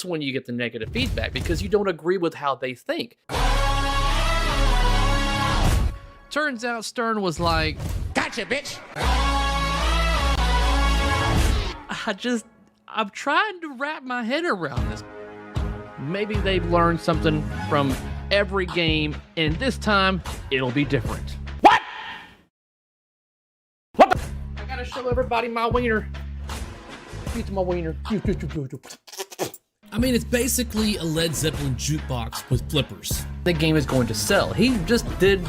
that's when you get the negative feedback, because you don't agree with how they think. Turns out Stern was like, "Gotcha, bitch." I'm trying to wrap my head around this. Maybe they've learned something from every game, and this time it'll be different. What? What the? I gotta show everybody my wiener. Get my wiener. I mean, it's basically a Led Zeppelin jukebox with flippers. The game is going to sell. He just did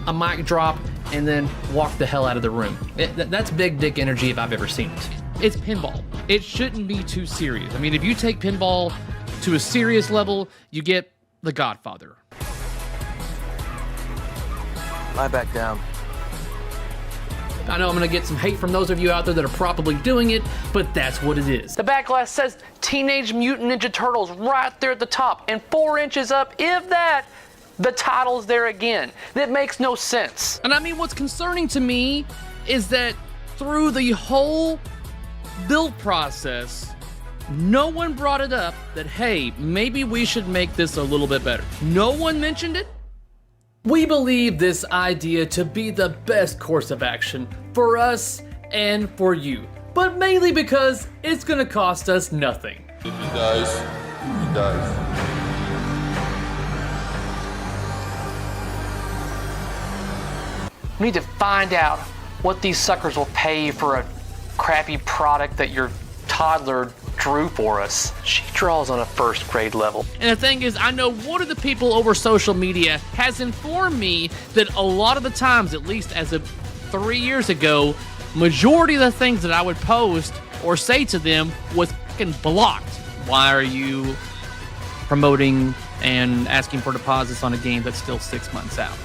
a mic drop and then walked the hell out of the room. That's big dick energy if I've ever seen it. It's pinball. It shouldn't be too serious. I mean, if you take pinball to a serious level, you get The Godfather. Lie back down. I know I'm going to get some hate from those of you out there that are probably doing it, but that's what it is. The back glass says Teenage Mutant Ninja Turtles right there at the top, and 4 inches up, if that, the title's there again. That makes no sense. And I mean, what's concerning to me is that through the whole build process, no one brought it up that, hey, maybe we should make this a little bit better. No one mentioned it. We believe this idea to be the best course of action for us and for you, but mainly because it's gonna cost us nothing. If he dies, he dies. We need to find out what these suckers will pay for a crappy product that your toddler drew for us. She draws on a first grade level. And the thing is, I know one of the people over social media has informed me that a lot of the times, at least as of 3 years ago, majority of the things that I would post or say to them was fucking blocked. Why are you promoting and asking for deposits on a game that's still 6 months out?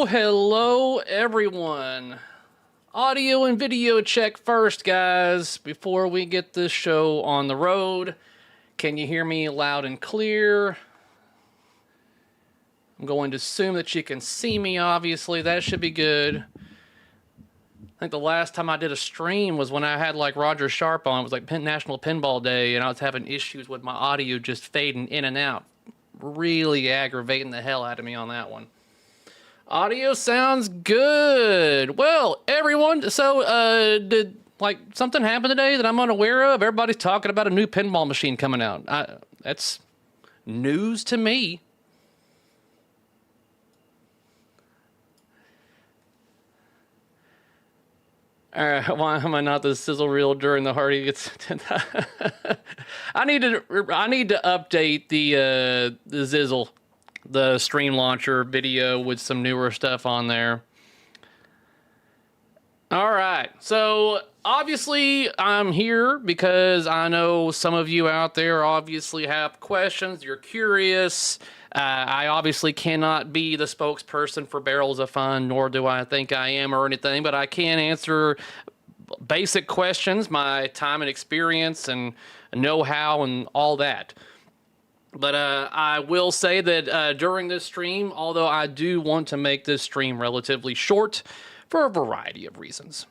Hello, everyone. Audio and video check first, guys, before we get this show on the road. Can you hear me loud and clear? I'm going to assume that you can see me, obviously. That should be good. I think the last time I did a stream was when I had like Roger Sharp on. It was like National Pinball Day, and I was having issues with my audio just fading in and out. Really aggravating the hell out of me on that one. Audio sounds good. Well, everyone, so did like something happen today that I'm unaware of? Everybody's talking about a new pinball machine coming out. That's news to me. Why am I not the sizzle reel during the Hardy gets? I need to update the Zizzle, the stream launcher video with some newer stuff on there. All right, so obviously I'm here because I know some of you out there obviously have questions. You're curious. I obviously cannot be the spokesperson for Barrels of Fun, nor do I think I am or anything, but I can answer basic questions, my time and experience and know-how and all that. But I will say that during this stream, although I do want to make this stream relatively short for a variety of reasons.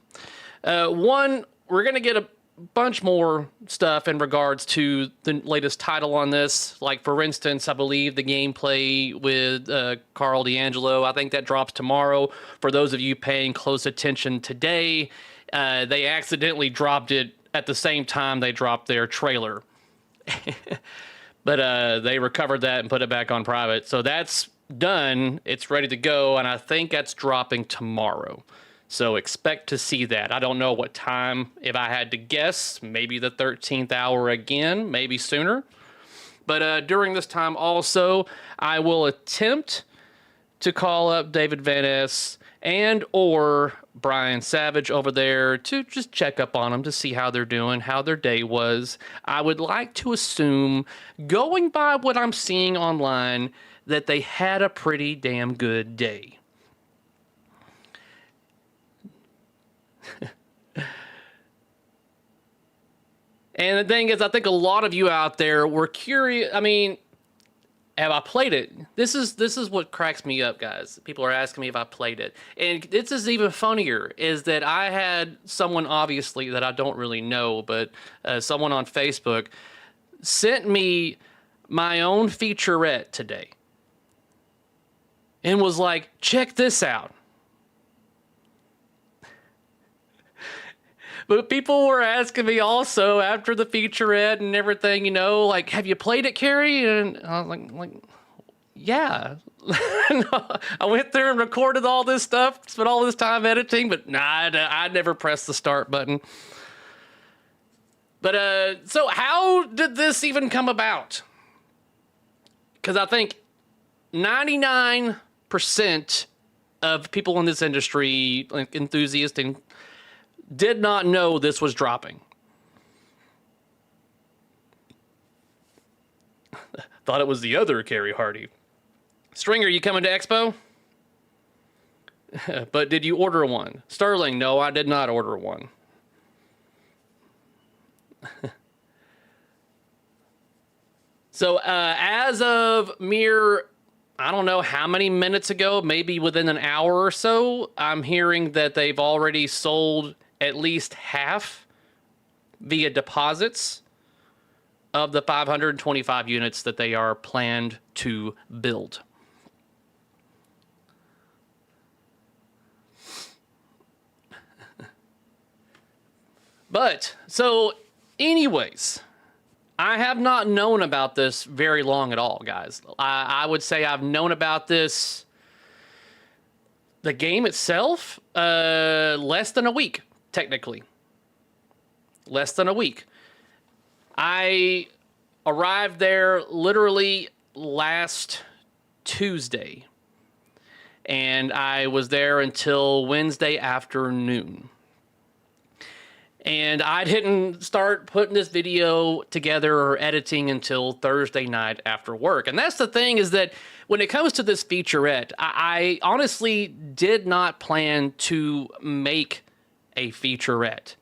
One, we're going to get a bunch more stuff in regards to the latest title on this. Like, for instance, I believe the gameplay with Carl D'Angelo, I think that drops tomorrow. For those of you paying close attention today, they accidentally dropped it at the same time they dropped their trailer. But they recovered that and put it back on private. So that's done. It's ready to go, and I think that's dropping tomorrow. So expect to see that. I don't know what time. If I had to guess, maybe the 13th hour again, maybe sooner. But during this time also, I will attempt to call up David Van Ness and or Brian Savage over there to just check up on them to see how they're doing, how their day was. I would like to assume, going by what I'm seeing online, that they had a pretty damn good day. And the thing is, I think a lot of you out there were curious. I mean, have I played it? This is what cracks me up, guys. People are asking me if I played it. And this is even funnier, is that I had someone, obviously, that I don't really know, but someone on Facebook sent me my own featurette today. And was like, check this out. But people were asking me also after the featurette and everything, you know, like, have you played it, Cary? And I was like, yeah. I went there and recorded all this stuff, spent all this time editing, but nah, I never pressed the start button. But so how did this even come about? Because I think 99% of people in this industry, like enthusiasts, and did not know this was dropping. Thought it was the other Cary Hardy. Stringer, you coming to Expo? But did you order one? Sterling, no, I did not order one. So as of mere, I don't know how many minutes ago, maybe within an hour or so, I'm hearing that they've already sold at least half via deposits of the 525 units that they are planned to build. But, so anyways, I have not known about this very long at all, guys. I would say I've known about this, the game itself, less than a week. Technically, less than a week. I arrived there literally last Tuesday, and I was there until Wednesday afternoon. And I didn't start putting this video together or editing until Thursday night after work. And that's the thing, is that when it comes to this featurette, I honestly did not plan to make a featurette.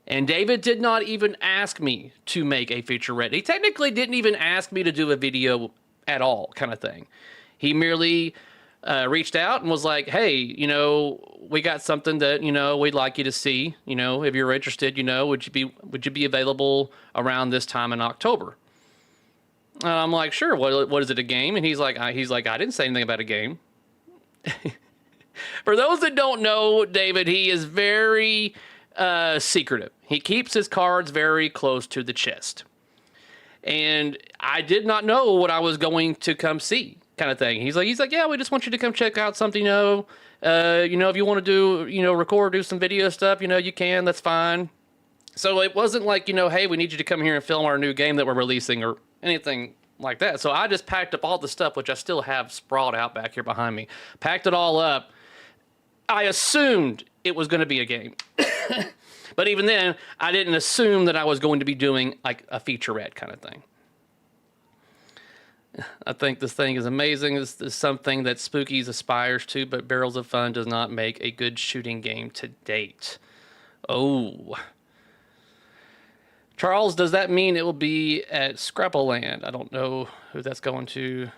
And David did not even ask me to make a featurette. He technically didn't even ask me to do a video at all, kind of thing. He merely reached out and was like, hey, you know, we got something that, you know, we'd like you to see. You know, if you're interested, you know, would you be available around this time in October? And I'm like, sure. What is it, a game? And he's like, I didn't say anything about a game. For those that don't know David, he is very secretive. He keeps his cards very close to the chest. And I did not know what I was going to come see, kind of thing. He's like, yeah, we just want you to come check out something, you know, if you want to do, you know, do some video stuff, you know, you can, that's fine. So it wasn't like, you know, hey, we need you to come here and film our new game that we're releasing or anything like that. So I just packed up all the stuff, which I still have sprawled out back here behind me, packed it all up. I assumed it was going to be a game. But even then, I didn't assume that I was going to be doing like a featurette kind of thing. I think this thing is amazing. This is something that Spookies aspires to, but Barrels of Fun does not make a good shooting game to date. Oh. Charles, does that mean it will be at Scrappleland? I don't know who that's going to.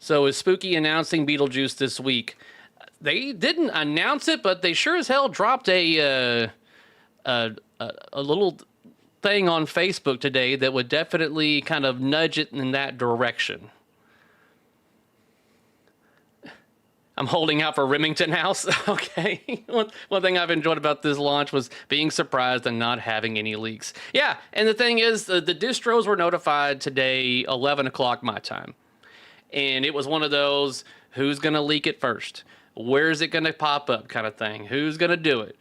So is Spooky announcing Beetlejuice this week? They didn't announce it, but they sure as hell dropped a little thing on Facebook today that would definitely kind of nudge it in that direction. I'm holding out for Remington House. Okay. One thing I've enjoyed about this launch was being surprised and not having any leaks. Yeah, and the thing is, the distros were notified today, 11 o'clock my time. And it was one of those, who's going to leak it first? Where's it going to pop up kind of thing? Who's going to do it?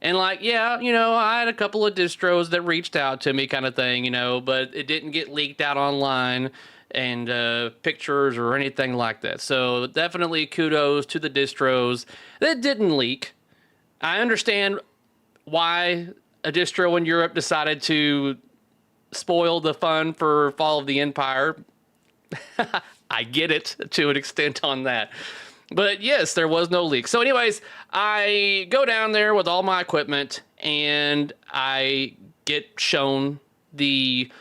And like, yeah, you know, I had a couple of distros that reached out to me kind of thing, you know, but it didn't get leaked out online and pictures or anything like that. So definitely kudos to the distros that didn't leak. I understand why a distro in Europe decided to spoil the fun for Fall of the Empire. I get it to an extent on that. But yes, there was no leak. So anyways, I go down there with all my equipment and I get shown the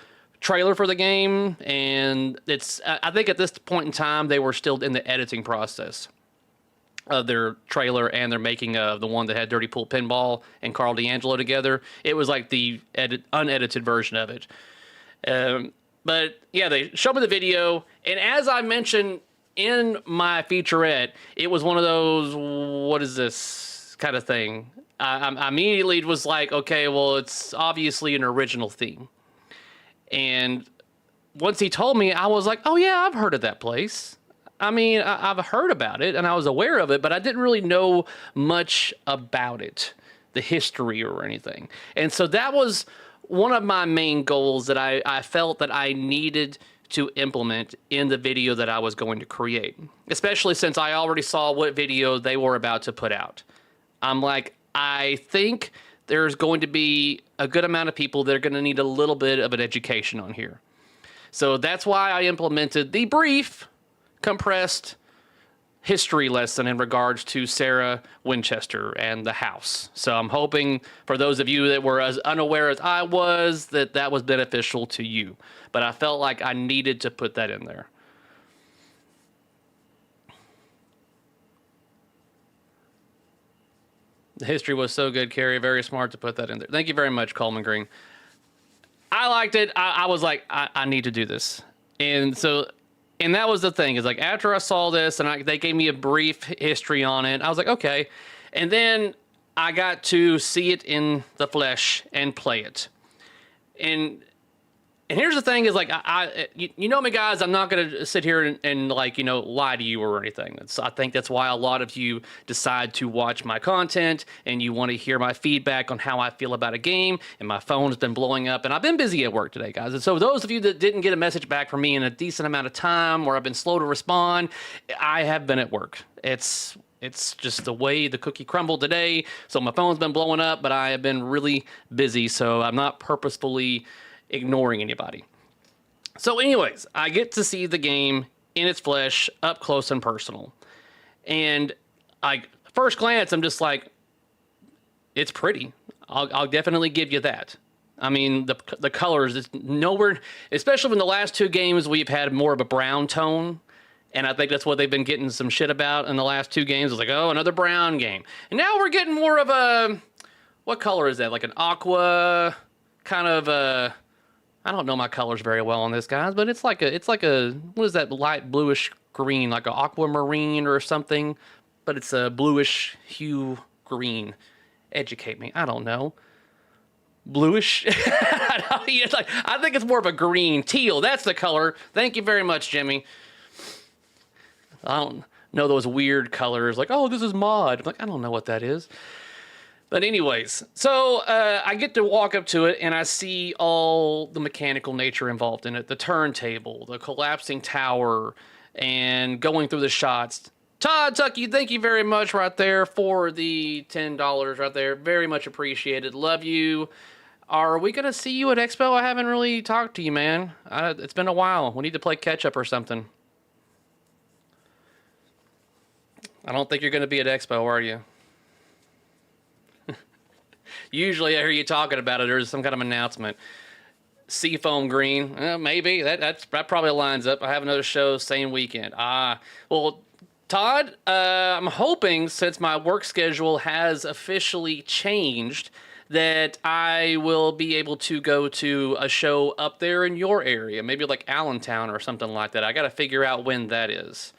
trailer for the game, and I think at this point in time they were still in the editing process of their trailer and their making of the one that had Dirty Pool Pinball and Carl D'Angelo together. It was like the unedited version of it. But yeah, they showed me the video, and as I mentioned in my featurette, it was one of those, what is this kind of thing. I immediately was like, okay, well, it's obviously an original theme. And once he told me, I was like, oh yeah, I've heard of that place. I mean, I've heard about it and I was aware of it, but I didn't really know much about it, the history or anything. And so that was one of my main goals that I felt that I needed to implement in the video that I was going to create, especially since I already saw what video they were about to put out. I'm like, I think there's going to be a good amount of people that are going to need a little bit of an education on here. So that's why I implemented the brief, compressed history lesson in regards to Sarah Winchester and the house. So I'm hoping for those of you that were as unaware as I was, that was beneficial to you. But I felt like I needed to put that in there. The history was so good, Cary. Very smart to put that in there. Thank you very much, Coleman Green. I liked it. I was like, I need to do this. And that was the thing, is like after I saw this and they gave me a brief history on it, I was like, okay. And then I got to see it in the flesh and play it. And here's the thing is like, you know me guys, I'm not going to sit here and like, you know, lie to you or anything. I think that's why a lot of you decide to watch my content and you want to hear my feedback on how I feel about a game. And my phone has been blowing up and I've been busy at work today, guys. And so those of you that didn't get a message back from me in a decent amount of time, or I've been slow to respond, I have been at work. It's just the way the cookie crumbled today. So my phone's been blowing up, but I have been really busy. So I'm not purposefully ignoring anybody. So anyways, I get to see the game in its flesh, up close and personal. And first glance, I'm just like, it's pretty. I'll definitely give you that. I mean, the colors, it's nowhere, especially in the last two games, we've had more of a brown tone. And I think that's what they've been getting some shit about in the last two games. It's like, oh, another brown game. And now we're getting more of a, what color is that? Like an aqua, kind of a, I don't know my colors very well on this, guys, but it's like a, what is that light bluish green, like an aquamarine or something, but it's a bluish hue green. Educate me. I don't know. Bluish? I think it's more of a green. Teal, that's the color. Thank you very much, Jimmy. I don't know those weird colors, like, oh, this is mod. I'm like, I don't know what that is. But anyways, so I get to walk up to it and I see all the mechanical nature involved in it. The turntable, the collapsing tower, and going through the shots. Todd Tucky, thank you very much right there for the $10 right there. Very much appreciated. Love you. Are we going to see you at Expo? I haven't really talked to you, man. It's been a while. We need to play catch up or something. I don't think you're going to be at Expo, are you? Usually I hear you talking about it. There's some kind of announcement. Seafoam green, maybe. That probably lines up. I have another show same weekend. Well, Todd, I'm hoping, since my work schedule has officially changed, that I will be able to go to a show up there in your area, maybe like Allentown or something like that. I got to figure out when that is,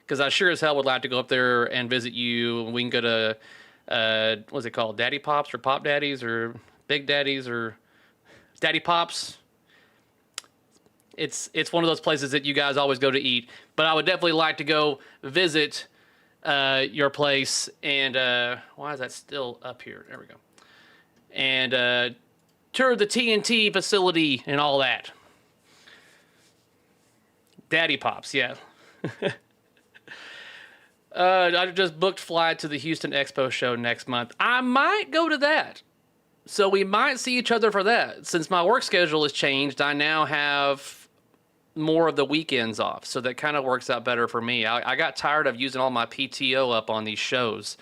because I sure as hell would like to go up there and visit you. We can go to what's it called? Daddy Pops or Pop Daddies or Big Daddies or Daddy Pops. It's one of those places that you guys always go to eat. But I would definitely like to go visit your place. And why is that still up here? There we go. And tour the TNT facility and all that. Daddy Pops, yeah. I just booked flight to the Houston Expo show next month. I might go to that. So we might see each other for that. Since my work schedule has changed, I now have more of the weekends off. So that kind of works out better for me. I got tired of using all my PTO up on these shows.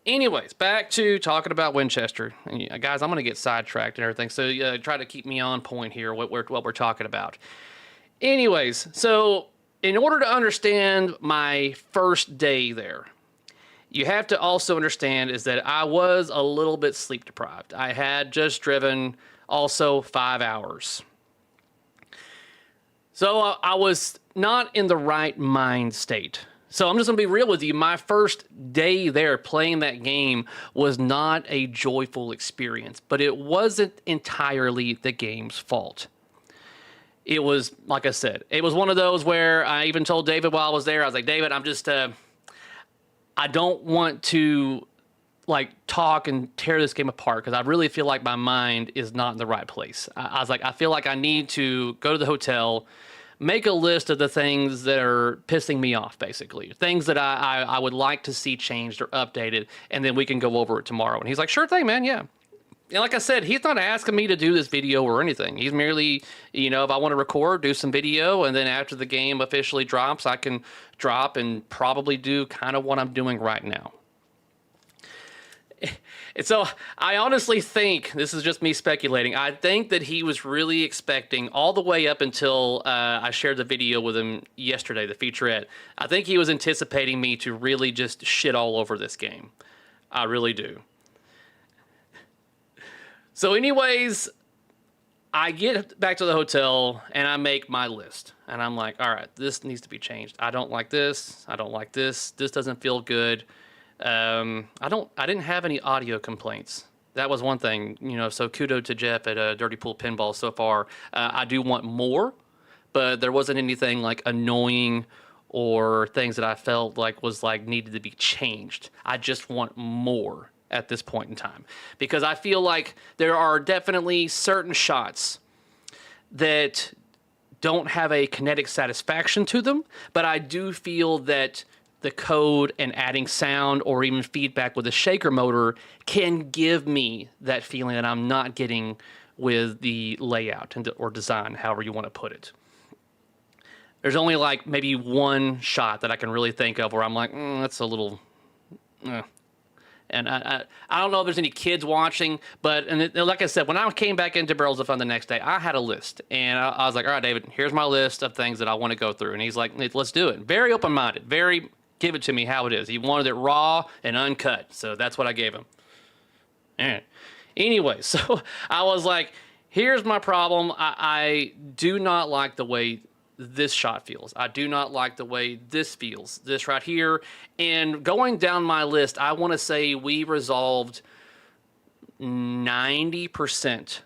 Anyways, back to talking about Winchester. And, guys, I'm going to get sidetracked and everything, so try to keep me on point here, what we're talking about. Anyways, so in order to understand my first day there, you have to also understand is that I was a little bit sleep deprived. I had just driven also 5 hours. So I was not in the right mind state. So I'm just going to be real with you. My first day there playing that game was not a joyful experience, but it wasn't entirely the game's fault. It was, like I said, it was one of those where I even told David while I was there, I was like, David, I'm just, I don't want to like talk and tear this game apart because I really feel like my mind is not in the right place. I was like, I feel like I need to go to the hotel, make a list of the things that are pissing me off, basically. Things that I would like to see changed or updated, and then we can go over it tomorrow. And he's like, sure thing, man, yeah. And like I said, he's not asking me to do this video or anything. He's merely, you know, if I want to record, do some video, and then after the game officially drops, I can drop and probably do kind of what I'm doing right now. And so I honestly think, this is just me speculating, I think that he was really expecting all the way up until I shared the video with him yesterday, the featurette. I think he was anticipating me to really just shit all over this game. I really do. So anyways, I get back to the hotel and I make my list. And I'm like, all right, this needs to be changed. I don't like this. I don't like this. This doesn't feel good. I didn't have any audio complaints. That was one thing, you know, so kudos to Jeff at Dirty Pool Pinball so far. I do want more, but there wasn't anything like annoying or things that I felt like was like needed to be changed. I just want more at this point in time because I feel like there are definitely certain shots that don't have a kinetic satisfaction to them, but I do feel that the code and adding sound or even feedback with a shaker motor can give me that feeling that I'm not getting with the layout or design, however you want to put it. There's only like maybe one shot that I can really think of where I'm like, that's a little, And I don't know if there's any kids watching, but like I said, when I came back into Barrels of Fun the next day, I had a list. And I was like, all right, David, here's my list of things that I want to go through. And he's like, let's do it. Very open-minded, very give it to me how it is. He wanted it raw and uncut, so that's what I gave him. And anyway, so I was like, here's my problem. I do not like the way this shot feels. I do not like the way this feels, this right here. And going down my list, I want to say we resolved 90%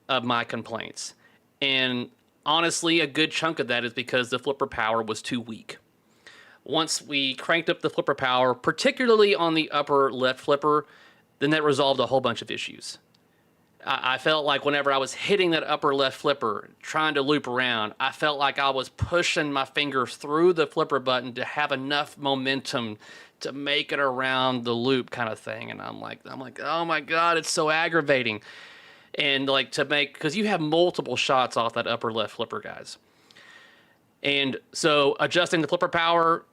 of my complaints. And honestly, a good chunk of that is because the flipper power was too weak. Once we cranked up the flipper power, particularly on the upper left flipper, then that resolved a whole bunch of issues. I felt like whenever I was hitting that upper left flipper, trying to loop around, I felt like I was pushing my finger through the flipper button to have enough momentum to make it around the loop kind of thing. And I'm like, oh my God, it's so aggravating. And like to make, because you have multiple shots off that upper left flipper, guys. And so adjusting the flipper power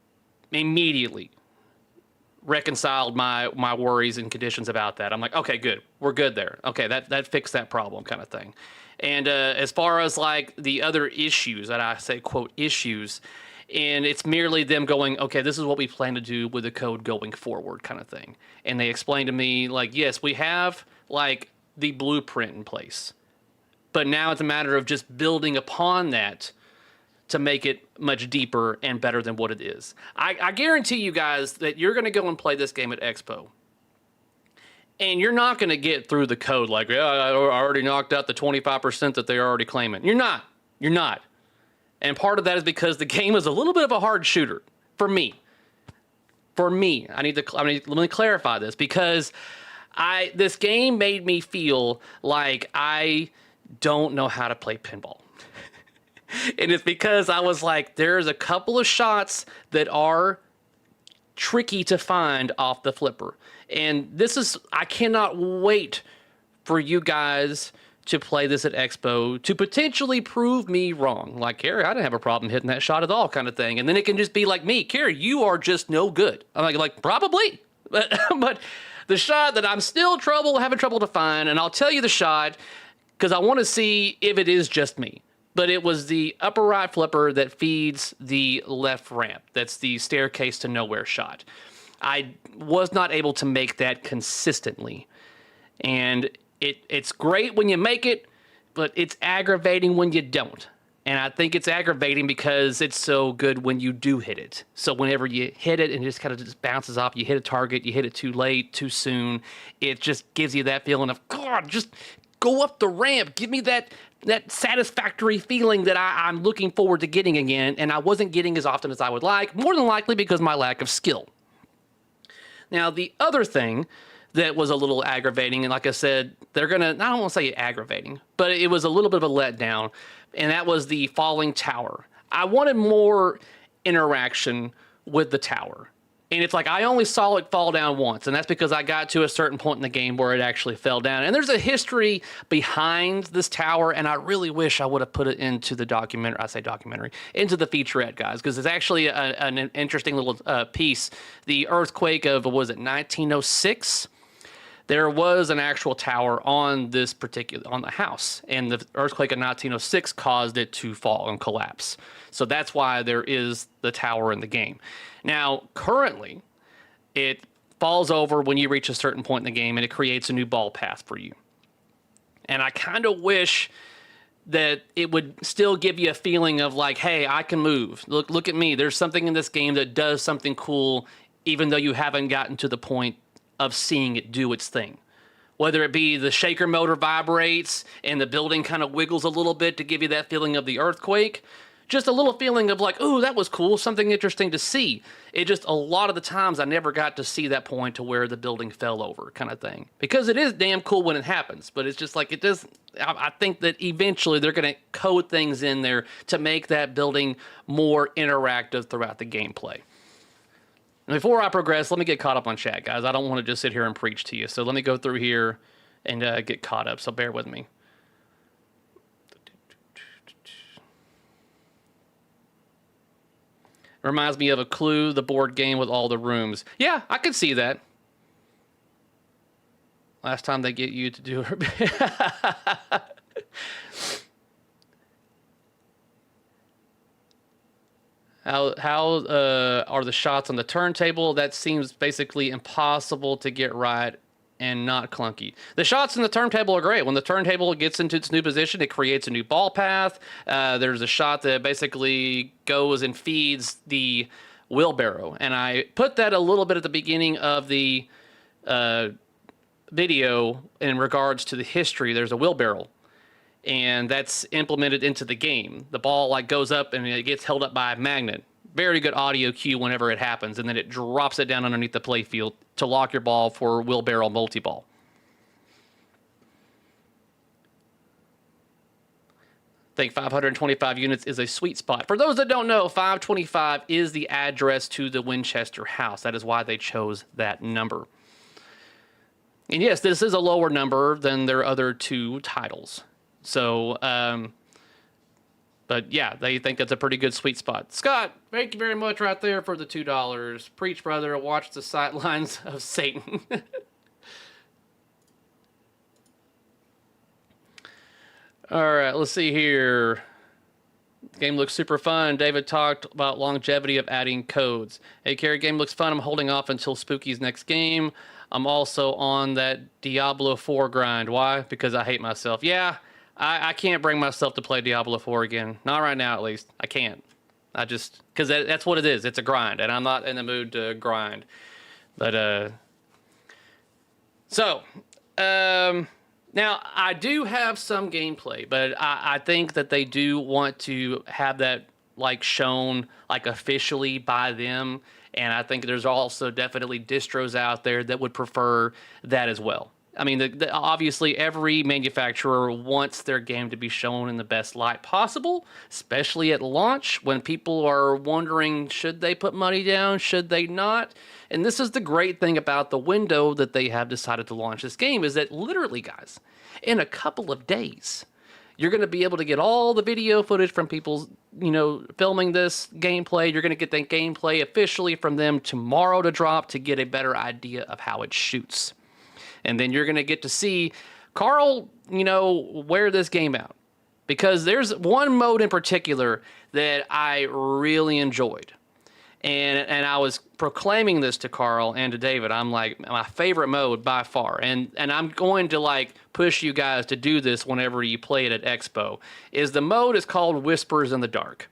immediately reconciled my worries and conditions about that. I'm like, okay, good. We're good there. Okay, that fixed that problem kind of thing. And as far as like the other issues that I say, quote, issues, and it's merely them going, okay, this is what we plan to do with the code going forward kind of thing. And they explained to me like, yes, we have like the blueprint in place, but now it's a matter of just building upon that to make it much deeper and better than what it is. I guarantee you guys that you're going to go and play this game at Expo, and you're not going to get through the code like, yeah, I already knocked out the 25% that they're already claiming. You're not. You're not. And part of that is because the game is a little bit of a hard shooter for me. For me, let me clarify this, because this game made me feel like I don't know how to play pinball. And it's because I was like, there's a couple of shots that are tricky to find off the flipper. And I cannot wait for you guys to play this at Expo to potentially prove me wrong. Like, Cary, I didn't have a problem hitting that shot at all kind of thing. And then it can just be like me, Cary, you are just no good. I'm like probably. But the shot that I'm still having trouble to find, and I'll tell you the shot because I want to see if it is just me. But it was the upper right flipper that feeds the left ramp. That's the staircase to nowhere shot. I was not able to make that consistently. And it's great when you make it, but it's aggravating when you don't. And I think it's aggravating because it's so good when you do hit it. So whenever you hit it and it just kind of just bounces off, you hit a target, you hit it too late, too soon, it just gives you that feeling of, God, just go up the ramp. Give me that satisfactory feeling that I'm looking forward to getting again. And I wasn't getting as often as I would like, more than likely because of my lack of skill. Now, the other thing that was a little aggravating, and like I said, I don't want to say aggravating, but it was a little bit of a letdown, and that was the falling tower. I wanted more interaction with the tower. And it's like I only saw it fall down once, and that's because I got to a certain point in the game where it actually fell down. And there's a history behind this tower, and I really wish I would have put it into the documentary. I say documentary, into the featurette, guys, because it's actually an interesting little piece. The earthquake of, was it 1906? There was an actual tower on the house, and the earthquake of 1906 caused it to fall and collapse. So that's why there is the tower in the game. Now, currently, it falls over when you reach a certain point in the game, and it creates a new ball path for you. And I kind of wish that it would still give you a feeling of like, hey, I can move. Look at me. There's something in this game that does something cool, even though you haven't gotten to the point of seeing it do its thing. Whether it be the shaker motor vibrates and the building kind of wiggles a little bit to give you that feeling of the earthquake, just a little feeling of like, ooh, that was cool, something interesting to see. It just, a lot of the times I never got to see that point to where the building fell over kind of thing. Because it is damn cool when it happens, but it's just like, it does, I think that eventually they're going to code things in there to make that building more interactive throughout the gameplay. And before I progress, let me get caught up on chat, guys. I don't want to just sit here and preach to you. So let me go through here and get caught up. So bear with me. Reminds me of a Clue, the board game with all the rooms. Yeah, I could see that. Last time they get you to do it. How are the shots on the turntable? That seems basically impossible to get right and not clunky. The shots in the turntable are great. When the turntable gets into its new position, it creates a new ball path. There's a shot that basically goes and feeds the wheelbarrow. And I put that a little bit at the beginning of the video in regards to the history. There's a wheelbarrow. And that's implemented into the game. The ball like goes up and it gets held up by a magnet. Very good audio cue whenever it happens, and then it drops it down underneath the playfield to lock your ball for wheelbarrow multi-ball. I think 525 units is a sweet spot. For those that don't know, 525 is the address to the Winchester house. That is why they chose that number. And yes, this is a lower number than their other two titles. So, but yeah, they think that's a pretty good sweet spot. Scott, thank you very much right there for the $2. Preach, brother. Watch the sightlines of Satan. All right, let's see here. The game looks super fun. David talked about longevity of adding codes. Hey, Cary, game looks fun. I'm holding off until Spooky's next game. I'm also on that Diablo 4 grind. Why? Because I hate myself. Yeah. I can't bring myself to play Diablo 4 again. Not right now, at least. I can't. I just... Because that's what it is. It's a grind, and I'm not in the mood to grind. But, So, now, I do have some gameplay, but I think that they do want to have that, like, shown, like, officially by them. And I think there's also definitely distros out there that would prefer that as well. I mean, obviously, every manufacturer wants their game to be shown in the best light possible, especially at launch when people are wondering, should they put money down? Should they not? And this is the great thing about the window that they have decided to launch this game is that literally, guys, in a couple of days, You're going to be able to get all the video footage from people, filming this gameplay. You're going to get that gameplay officially from them tomorrow to drop to get a better idea of how it shoots. And then you're going to get to see Carl, wear this game out. Because there's one mode in particular that I really enjoyed. And I was proclaiming this to Carl and to David. I'm like, my favorite mode by far. And I'm going to push you guys to do this whenever you play it at Expo. The mode is called Whispers in the Dark.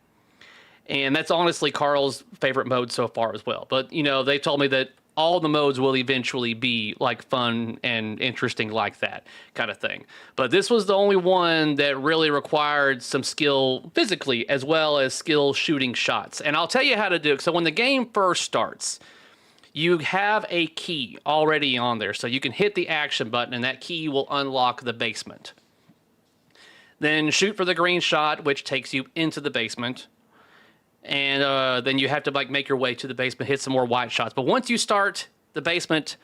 And that's honestly Carl's favorite mode so far as well. But, they told me that all the modes will eventually be fun and interesting like that kind of thing. But this was the only one that really required some skill physically as well as skill shooting shots. And I'll tell you how to do it. So when the game first starts, you have a key already on there. So you can hit the action button and that key will unlock the basement. Then shoot for the green shot, which takes you into the basement. And then you have to make your way to the basement, hit some more white shots. But once you start the basement,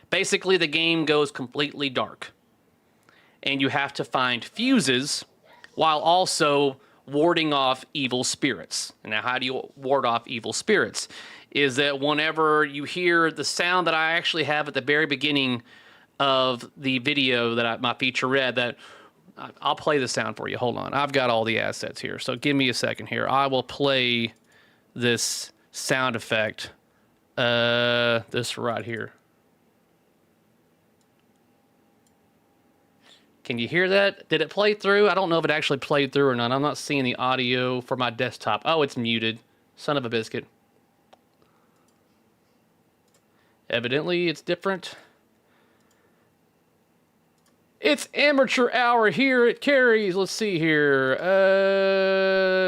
basically the game goes completely dark. And you have to find fuses while also warding off evil spirits. Now, how do you ward off evil spirits? Is that whenever you hear the sound that I actually have at the very beginning of the video that my feature read, that I'll play the sound for you. Hold on. I've got all the assets here. So give me a second here. I will play this sound effect. This right here. Can you hear that? Did it play through? I don't know if it actually played through or not. I'm not seeing the audio for my desktop. Oh, it's muted. Son of a biscuit. Evidently, it's different. It's amateur hour here at Cary's. Let's see here.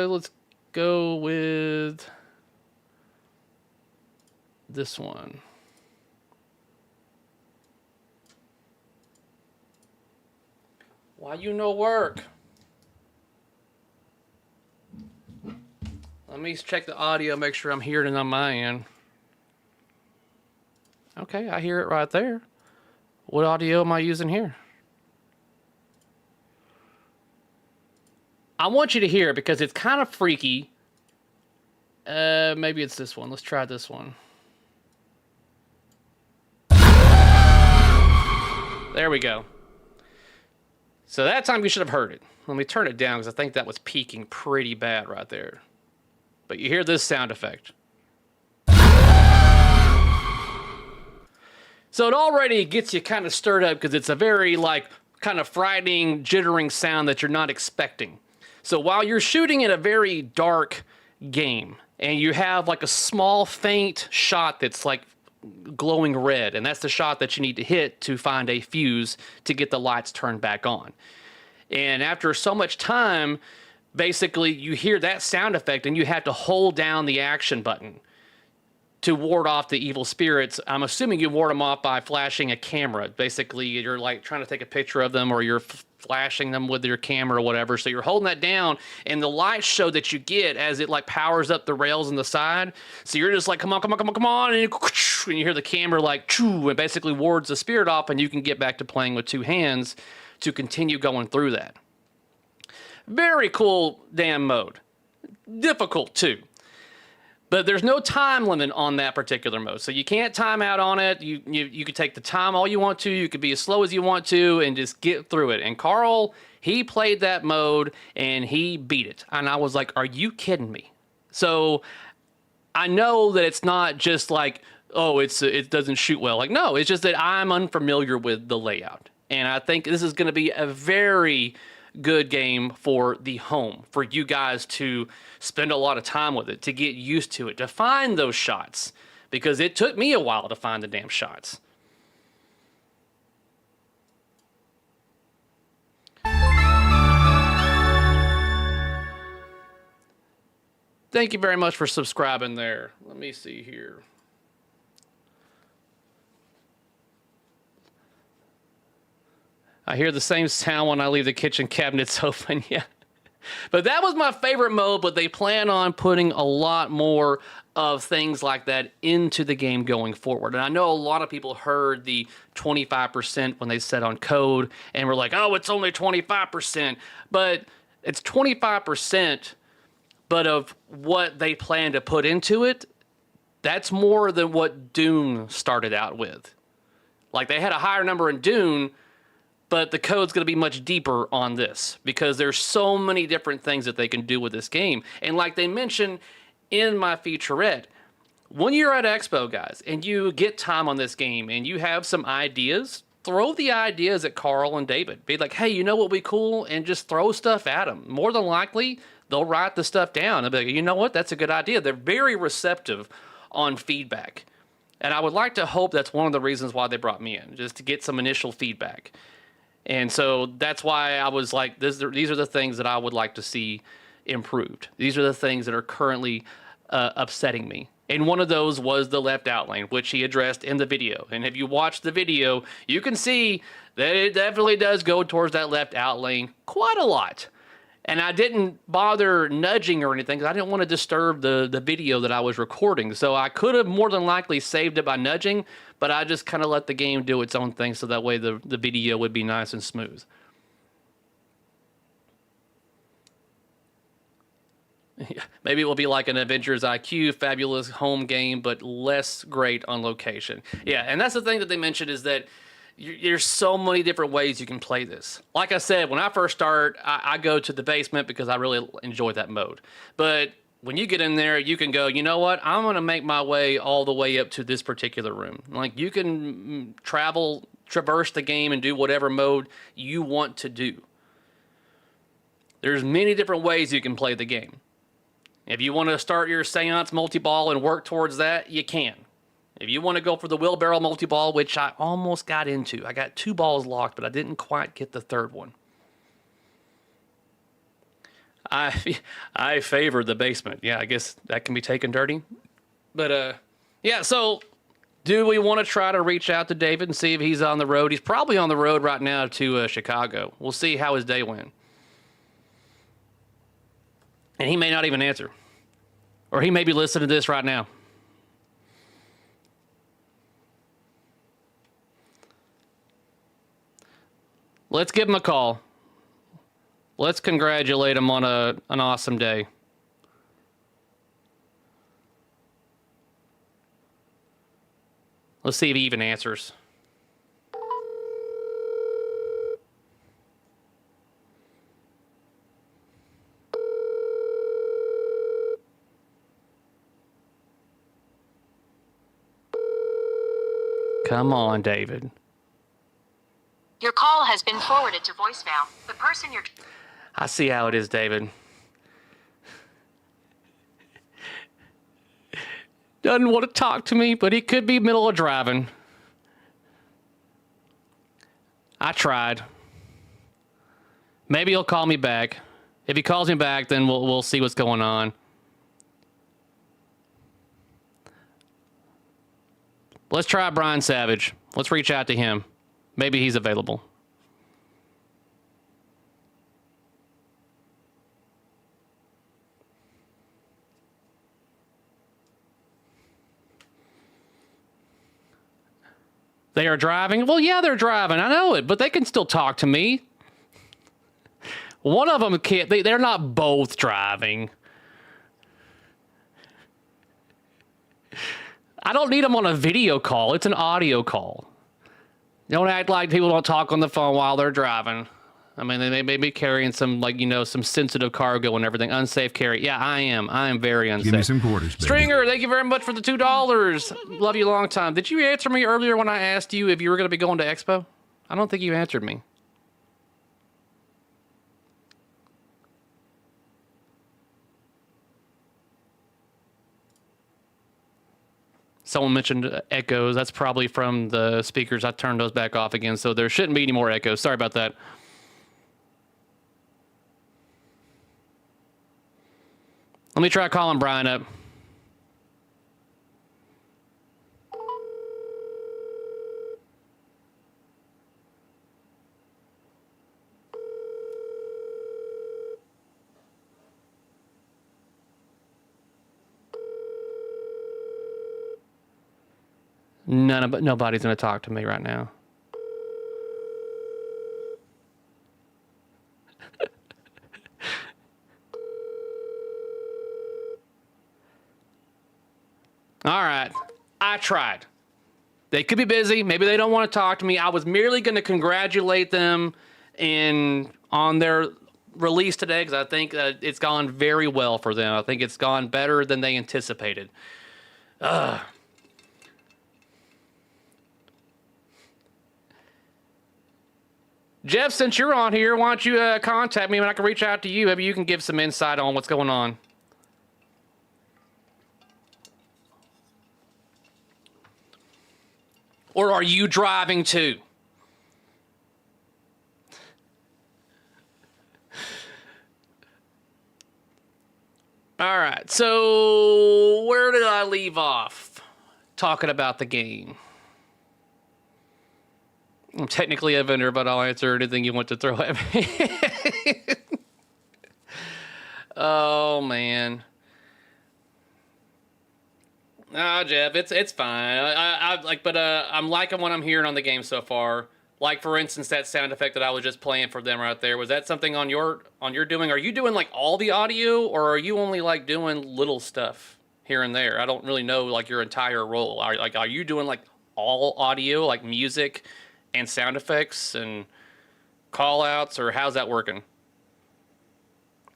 Let's go with this one. Why you no work? Let me check the audio, make sure I'm hearing it on my end. Okay, I hear it right there. What audio am I using here? I want you to hear it because it's kind of freaky. Maybe it's this one. Let's try this one. There we go. So that time you should have heard it. Let me turn it down because I think that was peaking pretty bad right there. But you hear this sound effect. So it already gets you kind of stirred up because it's a very kind of frightening, jittering sound that you're not expecting. So while you're shooting in a very dark game and you have a small faint shot that's glowing red, and that's the shot that you need to hit to find a fuse to get the lights turned back on. And after so much time, basically you hear that sound effect and you have to hold down the action button to ward off the evil spirits. I'm assuming you ward them off by flashing a camera. Basically, you're trying to take a picture of them or you're flashing them with your camera or whatever. So you're holding that down and the light show that you get as it powers up the rails on the side. So you're just come on, come on, come on, come on. And you hear the camera choo, and basically wards the spirit off and you can get back to playing with two hands to continue going through that. Very cool damn mode. Difficult too. But there's no time limit on that particular mode. So you can't time out on it. You could take the time all you want to. You could be as slow as you want to and just get through it. And Carl, he played that mode and he beat it. And I was like, are you kidding me? So I know that it's not just oh, it doesn't shoot well. No, it's just that I'm unfamiliar with the layout. And I think this is going to be a very good game for the home, for you guys to spend a lot of time with it, to get used to it, to find those shots, because it took me a while to find the damn shots. Thank you very much for subscribing there. Let me see here. I hear the same sound when I leave the kitchen cabinets open. Yeah. But that was my favorite mode, but they plan on putting a lot more of things like that into the game going forward. And I know a lot of people heard the 25% when they said on code and were like, oh, it's only 25%. But it's 25%, but of what they plan to put into it, that's more than what Dune started out with. Like, they had a higher number in Dune, but the code's going to be much deeper on this because there's so many different things that they can do with this game. And like they mentioned in my featurette, when you're at Expo, guys, and you get time on this game and you have some ideas, throw the ideas at Carl and David. Be like, hey, you know what would be cool? And just throw stuff at them. More than likely, they'll write the stuff down and be like, you know what? That's a good idea. They're very receptive on feedback. And I would like to hope that's one of the reasons why they brought me in, just to get some initial feedback. And so that's why I was like, these are the things that I would like to see improved. These are the things that are currently upsetting me. And one of those was the left out lane, which he addressed in the video. And if you watch the video, you can see that it definitely does go towards that left out lane quite a lot. And I didn't bother nudging or anything because I didn't want to disturb the video that I was recording. So I could have more than likely saved it by nudging, but I just kind of let the game do its own thing so that way the video would be nice and smooth. Maybe it will be like an Avengers IQ, fabulous home game, but less great on location. Yeah, and that's the thing that they mentioned is that there's so many different ways you can play this. Like I said, when I first start, I go to the basement because I really enjoy that mode. But when you get in there, you can go, you know what? I'm going to make my way all the way up to this particular room. Like, you can traverse the game and do whatever mode you want to do. There's many different ways you can play the game. If you want to start your Seance multi-ball and work towards that, you can. If you want to go for the wheelbarrow multi-ball, which I almost got into. I got 2 balls locked, but I didn't quite get the third one. I favor the basement. Yeah, I guess that can be taken dirty. But, yeah, so do we want to try to reach out to David and see if he's on the road? He's probably on the road right now to Chicago. We'll see how his day went. And he may not even answer. Or he may be listening to this right now. Let's give him a call. Let's congratulate him on an awesome day. Let's see if he even answers. Come on, David. Your call has been forwarded to voicemail. The person you're... I see how it is, David. Doesn't want to talk to me, but he could be middle of driving. I tried. Maybe he'll call me back. If he calls me back, then we'll see what's going on. Let's try Brian Savage. Let's reach out to him. Maybe he's available. They are driving? Well, yeah, they're driving. I know it, but they can still talk to me. One of them can't. They're not both driving. I don't need them on a video call. It's an audio call. Don't act like people don't talk on the phone while they're driving. I mean, they may be carrying some, like, you know, some sensitive cargo and everything. Unsafe carry. Yeah, I am. I am very unsafe. Give me some quarters, baby. Stringer, thank you very much for the $2. Love you a long time. Did you answer me earlier when I asked you if you were going to be going to Expo? I don't think you answered me. Someone mentioned echoes. That's probably from the speakers. I turned those back off again, so there shouldn't be any more echoes. Sorry about that. Let me try calling Brian up. Nobody's gonna talk to me right now. All right, I tried. They could be busy. Maybe they don't want to talk to me. I was merely going to congratulate them on their release today because I think it's gone very well for them. I think it's gone better than they anticipated. Jeff, since you're on here, why don't you contact me and I can reach out to you. Maybe you can give some insight on what's going on. Or are you driving too? All right, so where did I leave off? Talking about the game. I'm technically a vendor, but I'll answer anything you want to throw at me. Oh, man. Ah, Jeff, it's fine. I'm liking what I'm hearing on the game so far. Like, for instance, that sound effect that I was just playing for them right there. Was that something on your doing? Are you doing like all the audio, or are you only like doing little stuff here and there? I don't really know like your entire role. Are you doing like all audio, like music and sound effects and call outs, or how's that working?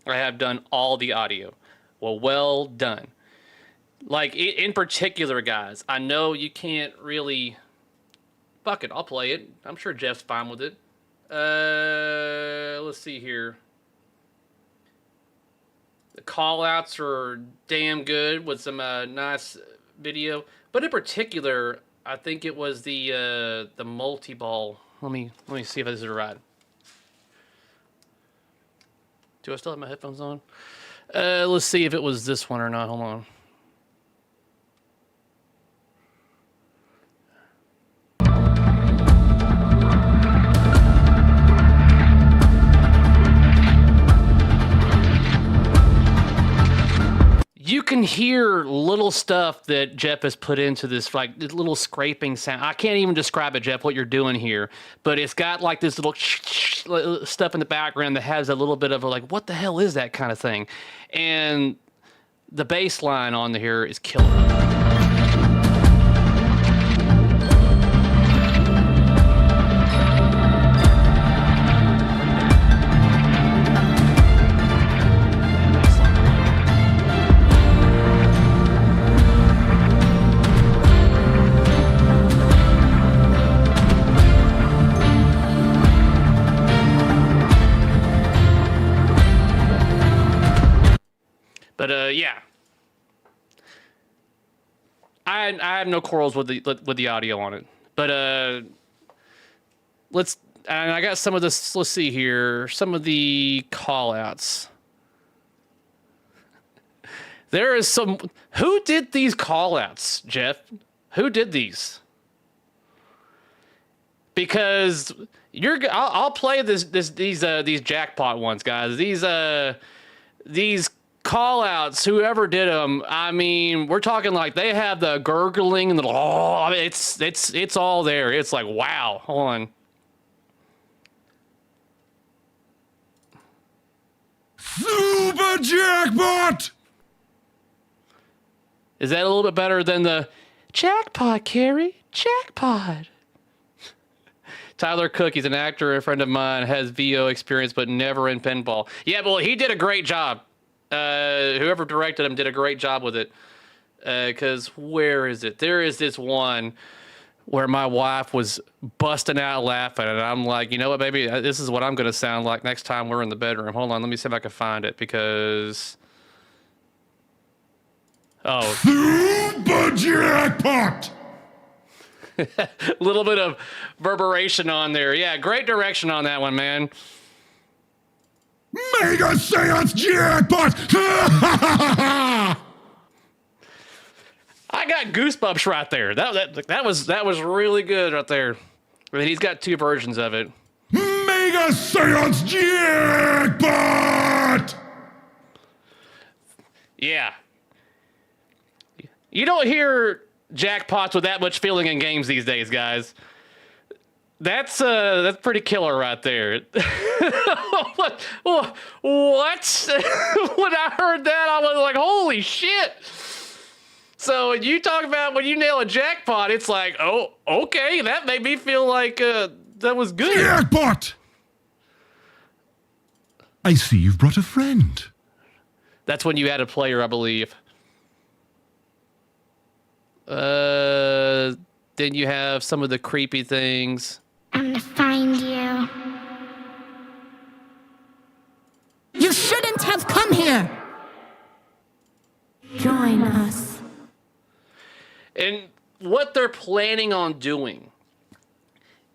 I have done all the audio. Well done. Like, in particular, guys, I know you can't really... Fuck it, I'll play it. I'm sure Jeff's fine with it. Let's see here. The call-outs are damn good with some nice video. But in particular, I think it was the multi-ball. Let me see if this is right. Do I still have my headphones on? Let's see if it was this one or not. Hold on. You can hear little stuff that Jeff has put into this, like this little scraping sound. I can't even describe it, Jeff, what you're doing here, but it's got like this little stuff in the background that has a little bit of a like, what the hell is that kind of thing? And the bass line on here is killer. But yeah, I have no quarrels with the audio on it. But and I got some of this. Let's see here, some of the call outs. There is some. Who did these call outs, Jeff? Who did these? Because I'll play these jackpot ones, guys. These call outs, whoever did them, I mean, we're talking like they have the gurgling and the I mean, it's all there. It's like, wow. Hold on. Super jackpot! Is that a little bit better than the jackpot, Cary? Jackpot. Tyler Cook, he's an actor, a friend of mine, has VO experience, but never in pinball. Yeah, well, he did a great job. Whoever directed him did a great job with it. Because where is it? There is this one where my wife was busting out laughing, and I'm like, you know what, baby? This is what I'm going to sound like next time we're in the bedroom. Hold on, let me see if I can find it, because... Oh. Super jackpot! A little bit of verberation on there. Yeah, great direction on that one, man. Mega Seance jackpot! I got goosebumps right there. That was really good right there. I mean, he's got two versions of it. Mega Seance jackpot! Yeah. You don't hear jackpots with that much feeling in games these days, guys. That's pretty killer right there. What? What? When I heard that, I was like, holy shit. So when you talk about when you nail a jackpot, it's like, oh, okay, that made me feel like that was good. Jackpot! I see you've brought a friend. That's when you add a player, I believe. Then you have some of the creepy things. I'm gonna find you. You shouldn't have come here! Join us. And what they're planning on doing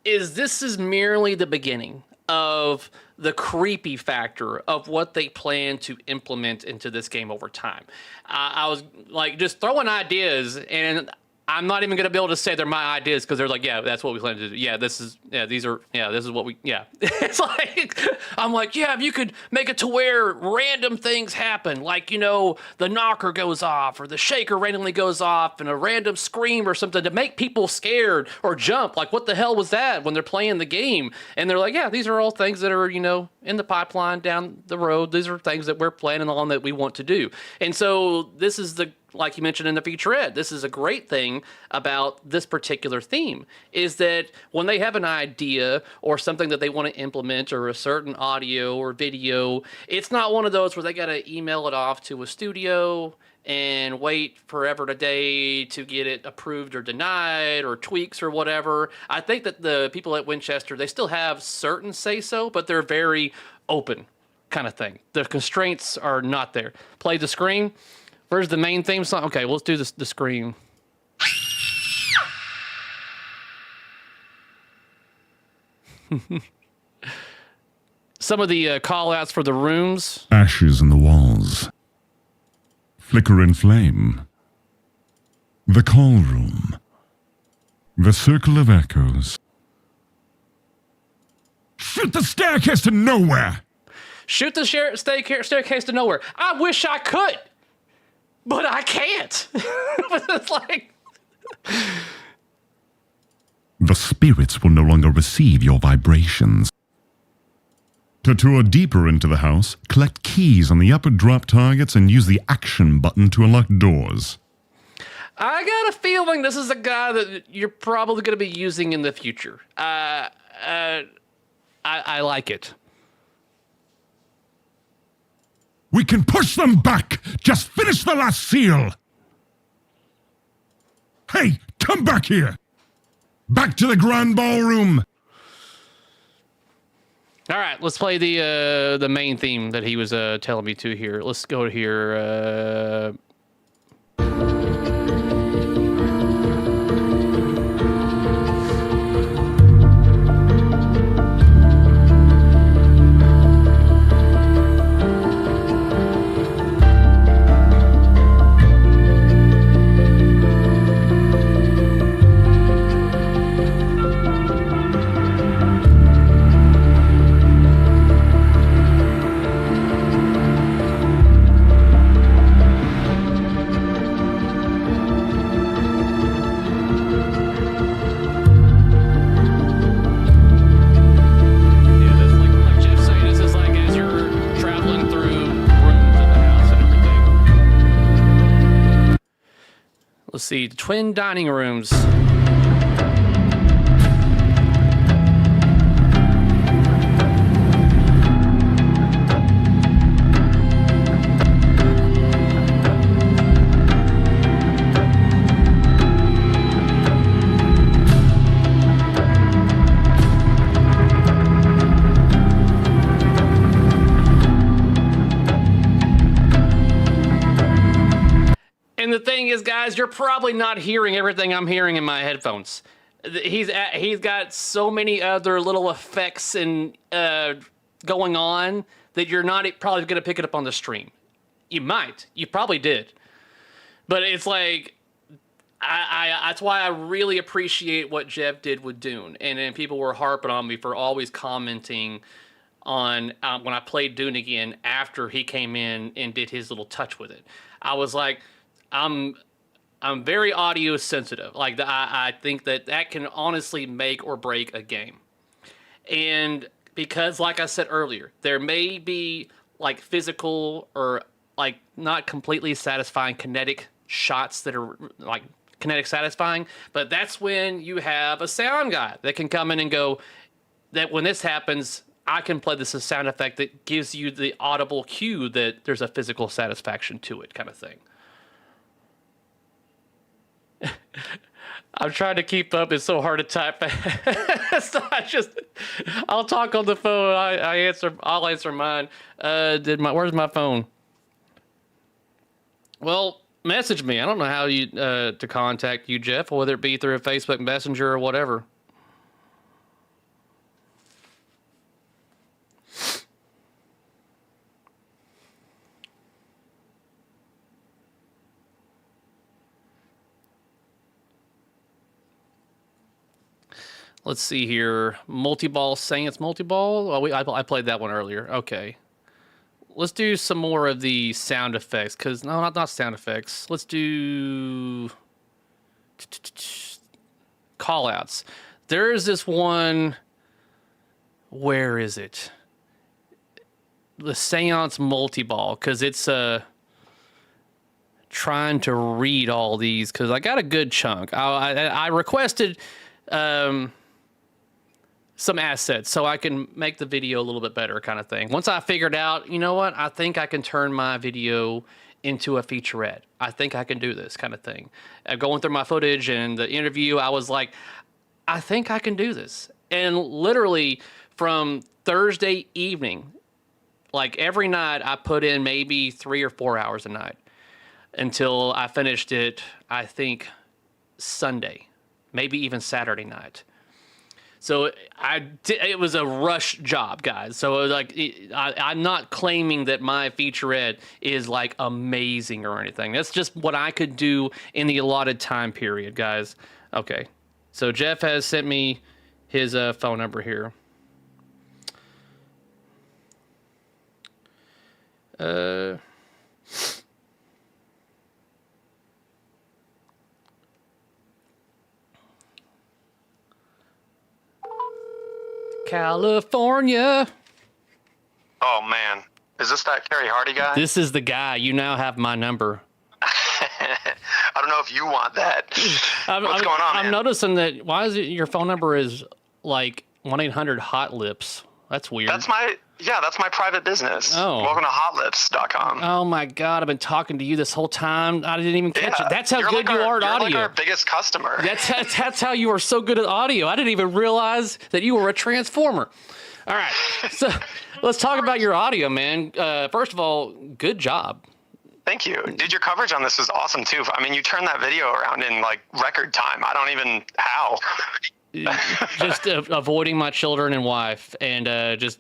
is this is merely the beginning of the creepy factor of what they plan to implement into this game over time. I was like just throwing ideas, and I'm not even going to be able to say they're my ideas because they're like, yeah, that's what we plan to do. Yeah, this is what we, yeah. It's like, I'm like, yeah, if you could make it to where random things happen, like, you know, the knocker goes off or the shaker randomly goes off and a random scream or something to make people scared or jump. Like, what the hell was that when they're playing the game? And they're like, yeah, these are all things that are, you know, in the pipeline down the road. These are things that we're planning on that we want to do. And so this is like you mentioned in the featurette, this is a great thing about this particular theme, is that when they have an idea or something that they want to implement or a certain audio or video, it's not one of those where they got to email it off to a studio and wait forever and a day to get it approved or denied or tweaks or whatever. I think that the people at Winchester, they still have certain say-so, but they're very open kind of thing. The constraints are not there. Play the screen. Where's the main theme song? Okay, well, let's do the screen. Some of the call-outs for the rooms. Ashes in the walls. Flicker and flame. The call room. The circle of echoes. Shoot the staircase to nowhere! Shoot the staircase to nowhere. I wish I could, but I can't. It's like... The spirits will no longer receive your vibrations. To tour deeper into the house, collect keys on the upper drop targets and use the action button to unlock doors. I got a feeling this is a guy that you're probably going to be using in the future. I like it. We can push them back! Just finish the last seal! Hey, come back here! Back to the grand ballroom! All right, let's play the main theme that he was telling me to here. Let's go here. Let's see, the twin dining rooms. And the thing is, guys, you're probably not hearing everything I'm hearing in my headphones. He's got so many other little effects and going on that you're not probably going to pick it up on the stream. You might. You probably did. But it's like, that's why I really appreciate what Jeff did with Dune. And then people were harping on me for always commenting on when I played Dune again after he came in and did his little touch with it. I was like, I'm very audio sensitive. Like I think that can honestly make or break a game. And because, like I said earlier, there may be like physical or like not completely satisfying kinetic shots that are like kinetic satisfying, but that's when you have a sound guy that can come in and go, that when this happens, I can play this as a sound effect that gives you the audible cue that there's a physical satisfaction to it, kind of thing. I'm trying to keep up. It's so hard to type fast. I'll talk on the phone. I'll answer mine. Where's my phone? Well, message me. I don't know how you to contact you, Jeff, whether it be through a Facebook Messenger or whatever. Let's see here. Multi-ball Saints multi-ball. Oh, I played that one earlier. Okay. Let's do some more of the sound effects. Because, no, not sound effects. Let's do call-outs. There's this one. Where is it? The Seance multi-ball. Because it's trying to read all these. Because I got a good chunk. I requested... some assets so I can make the video a little bit better, kind of thing. Once I figured out, you know what, I think I can turn my video into a featurette. I think I can do this, kind of thing. Going through my footage and the interview, I was like, I think I can do this. And literally from Thursday evening, like every night, I put in maybe 3 or 4 hours a night until I finished it, I think, Sunday, maybe even Saturday night. So it was a rush job, guys. So like, I'm not claiming that my featurette is like amazing or anything. That's just what I could do in the allotted time period, guys. Okay. So Jeff has sent me his phone number here. California. Oh man, is this that Cary Hardy guy? This is the guy. You now have my number. I don't know if you want that. What's going on, man? I'm noticing that. Why is it your phone number is like 1-800-HOT LIPS? That's weird. That's my private business. Oh. Welcome to hotlips.com. Oh my God, I've been talking to you this whole time. I didn't even catch it. That's how good like you are at you're audio. Like our biggest customer. That's how you are so good at audio. I didn't even realize that you were a transformer. All right, so let's talk about your audio, man. First of all, good job. Thank you. Dude, your coverage on this was awesome too. I mean, you turned that video around in like record time. I don't even how. Just avoiding my children and wife, and just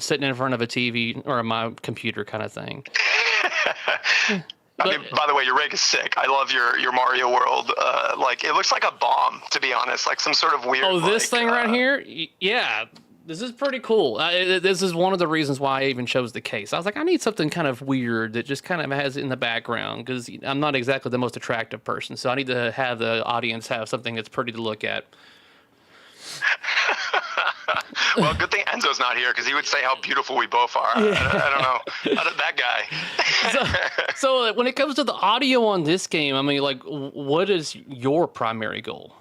sitting in front of a TV or my computer, kind of thing. I mean, by the way, your rig is sick. I love your Mario World. Like, it looks like a bomb, to be honest. Like some sort of weird. Oh, this thing right here? Yeah, this is pretty cool. This is one of the reasons why I even chose the case. I was like, I need something kind of weird that just kind of has it in the background, because I'm not exactly the most attractive person, so I need to have the audience have something that's pretty to look at. Well, good thing Enzo's not here, because he would say how beautiful we both are. Yeah. I don't know. That guy. So when it comes to the audio on this game, I mean, like, what is your primary goal?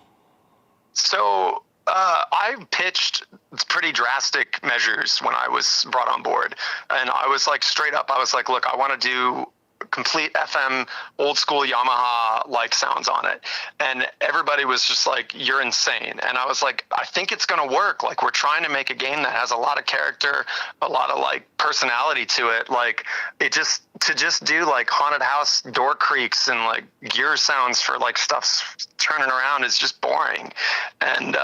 So I pitched pretty drastic measures when I was brought on board. And I was like, straight up, I was like, look, I want to do complete FM old school Yamaha like sounds on it, and everybody was just like, you're insane. And I was like, I think it's gonna work. Like, we're trying to make a game that has a lot of character, a lot of like personality to it. Like, it just to do like haunted house door creaks and like gear sounds for like stuff's turning around is just boring. And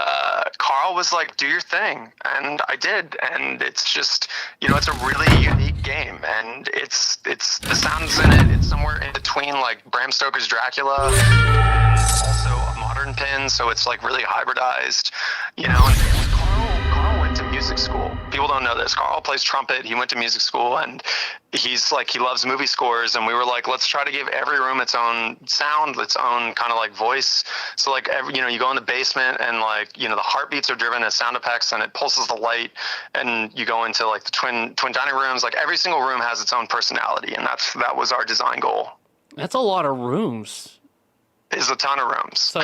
Carl was like, do your thing, and I did. And it's just, you know, it's a really unique game, and it's the sounds in it, it's somewhere in between like Bram Stoker's Dracula, also a modern pin, so it's like really hybridized, you know. And Carl went to music school. people don't know this. Carl plays trumpet. He went to music school, and he's like, he loves movie scores. And we were like, let's try to give every room its own sound, its own kind of like voice. So like you go in the basement, and like, the heartbeats are driven as sound effects, and it pulses the light. And you go into like the twin dining rooms. Like every single room has its own personality, and that was our design goal. That's a lot of rooms. Is a ton of rooms. So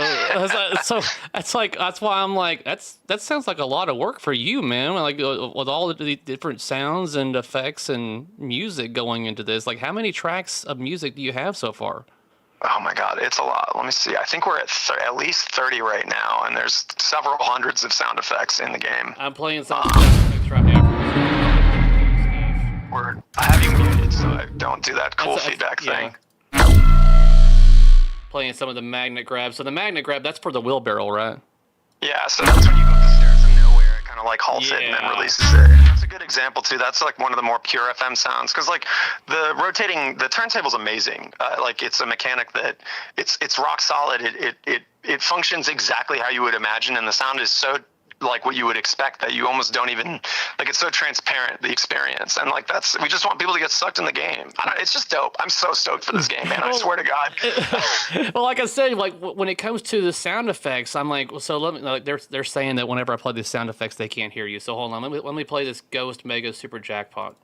that's why I'm like, that sounds like a lot of work for you, man. Like with all the different sounds and effects and music going into this. Like, how many tracks of music do you have so far? Oh my God, it's a lot. Let me see. I think we're at least 30 right now, and there's several hundreds of sound effects in the game. I'm playing some sound effects right now. I have you muted, so I don't do that cool feedback thing. Playing some of the magnet grab. So the magnet grab, that's for the wheelbarrow, right? Yeah, so that's when you go up the stairs and nowhere, it kind of like halts it and then releases it. And that's a good example too. That's like one of the more pure FM sounds, because like the turntable's amazing. Like it's a mechanic that it's rock solid. It functions exactly how you would imagine, and the sound is so like what you would expect that you almost don't even like. It's so transparent, the experience, and like we just want people to get sucked in the game. It's just dope. I'm so stoked for this game, man. I swear to God. Well, like I said, like when it comes to the sound effects, I'm like, so let me. Like, they're saying that whenever I play these sound effects, they can't hear you. So hold on, let me play this Ghost Mega Super Jackpot.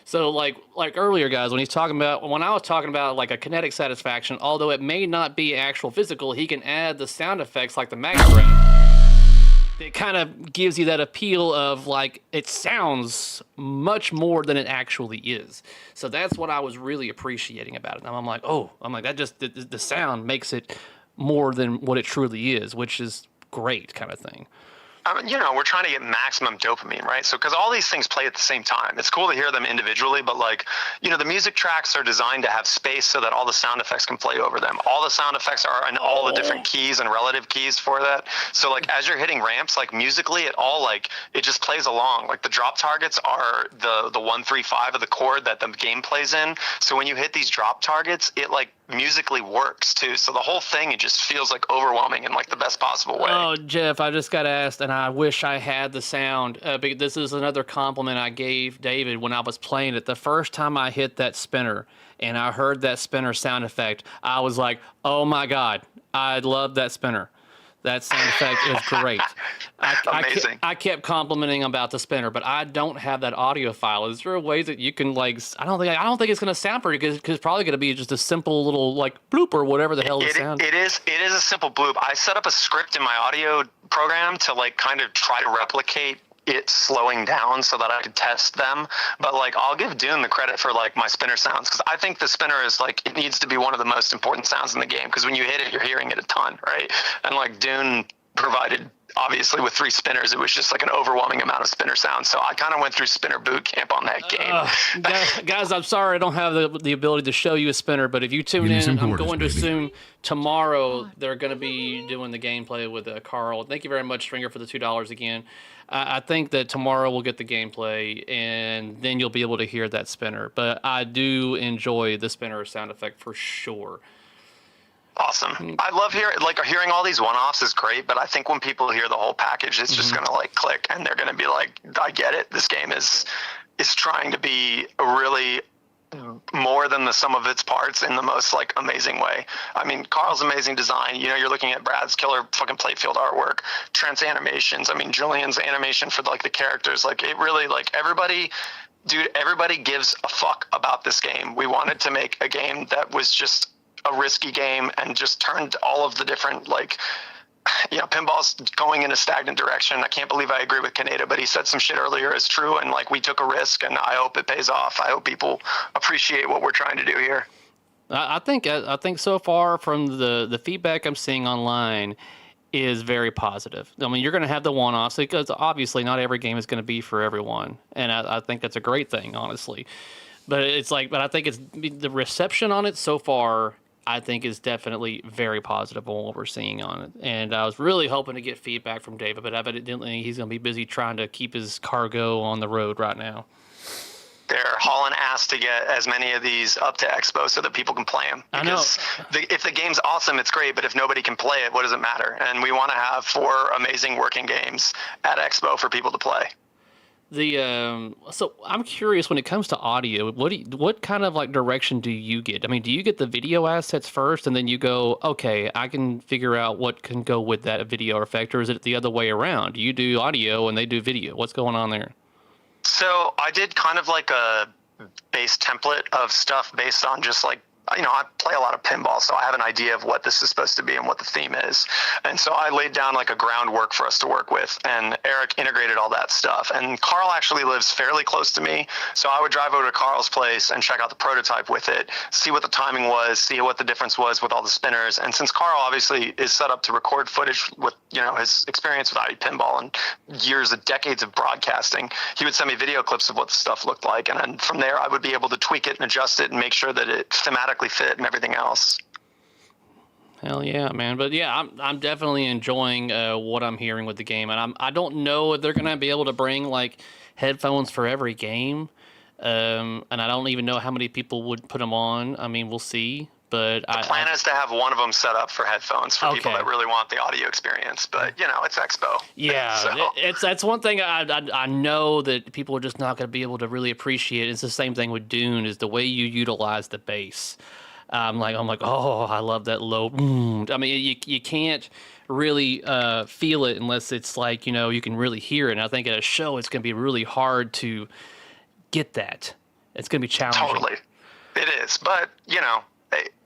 So like earlier, guys, when I was talking about like a kinetic satisfaction, although it may not be actual physical, he can add the sound effects like the magnet grab. It kind of gives you that appeal of like, it sounds much more than it actually is. So that's what I was really appreciating about it. And I'm like, that just the sound makes it more than what it truly is, which is great kind of thing. I mean, we're trying to get maximum dopamine, right? So, because all these things play at the same time. It's cool to hear them individually, but like, the music tracks are designed to have space so that all the sound effects can play over them. All the sound effects are in all the different keys and relative keys for that. So like, as you're hitting ramps, like musically, it just plays along. Like the drop targets are the 1, 3, 5 of the chord that the game plays in. So when you hit these drop targets, it like musically works too. So the whole thing, it just feels like overwhelming in like the best possible way. Oh, Jeff, I just got asked, and I wish I had the sound. Because this is another compliment I gave David when I was playing it. The first time I hit that spinner and I heard that spinner sound effect, I was like, oh my God, I love that spinner. That sound effect is great. Amazing. I kept complimenting about the spinner, but I don't have that audio file. Is there a way that you can like? I don't think it's going to sound pretty good, because it's probably going to be just a simple little like bloop or whatever the hell the sound. It is a simple bloop. I set up a script in my audio program to like kind of try to replicate it slowing down so that I could test them. But like, I'll give Dune the credit for like my spinner sounds, because I think the spinner is like, it needs to be one of the most important sounds in the game, because when you hit it, you're hearing it a ton, right? And like Dune provided, obviously with 3 spinners, it was just like an overwhelming amount of spinner sound. So I kind of went through spinner boot camp on that game. Guys, I'm sorry I don't have the ability to show you a spinner, but if you tune in, I'm going to assume tomorrow they're going to be doing the gameplay with Carl. Thank you very much, Stringer, for the $2 again. I think that tomorrow we'll get the gameplay, and then you'll be able to hear that spinner. But I do enjoy the spinner sound effect for sure. Awesome. I love hearing all these one-offs is great, but I think when people hear the whole package, it's just going to like click, and they're going to be like, I get it. This game is trying to be really more than the sum of its parts in the most like amazing way. I mean, Carl's amazing design. You're looking at Brad's killer fucking playfield artwork, Trent's animations. I mean, Julian's animation for like the characters. Like it really like everybody gives a fuck about this game. We wanted to make a game that was just a risky game and just turned all of the different like, pinball's going in a stagnant direction. I can't believe I agree with Kaneda, but he said some shit earlier is true, and like we took a risk, and I hope it pays off. I hope people appreciate what we're trying to do here. I think so far from the feedback I'm seeing online is very positive. I mean, you're going to have the one-offs, because obviously not every game is going to be for everyone, and I think that's a great thing, honestly. But I think it's the reception on it so far, I think, is definitely very positive on what we're seeing on it. And I was really hoping to get feedback from David, but evidently he's going to be busy trying to keep his cargo on the road right now. They're hauling ass to get as many of these up to Expo so that people can play them. Because if the game's awesome, it's great, but if nobody can play it, what does it matter? And we want to have 4 amazing working games at Expo for people to play. So I'm curious when it comes to audio, what kind of like direction do you get? I mean, do you get the video assets first and then you go, okay, I can figure out what can go with that video effect, or is it the other way around? You do audio and they do video. What's going on there? So I did kind of like a base template of stuff based on just like, I play a lot of pinball, so I have an idea of what this is supposed to be and what the theme is. And so I laid down like a groundwork for us to work with, and Eric integrated all that stuff. And Carl actually lives fairly close to me, so I would drive over to Carl's place and check out the prototype with it, see what the timing was, see what the difference was with all the spinners. And since Carl obviously is set up to record footage with, his experience with IE pinball and decades of broadcasting, he would send me video clips of what the stuff looked like. And then from there, I would be able to tweak it and adjust it and make sure that it thematically fit and everything else. Hell yeah, man! But yeah, I'm definitely enjoying what I'm hearing with the game, and I don't know if they're gonna be able to bring like headphones for every game, and I don't even know how many people would put them on. I mean, we'll see. But the plan is to have one of them set up for headphones for people that really want the audio experience. But it's Expo. Yeah, so. That's one thing I know that people are just not going to be able to really appreciate. It's the same thing with Dune, is the way you utilize the bass. I'm like, oh, I love that low. I mean, you can't really feel it unless it's like you can really hear it. And I think at a show, it's going to be really hard to get that. It's going to be challenging. Totally, it is. But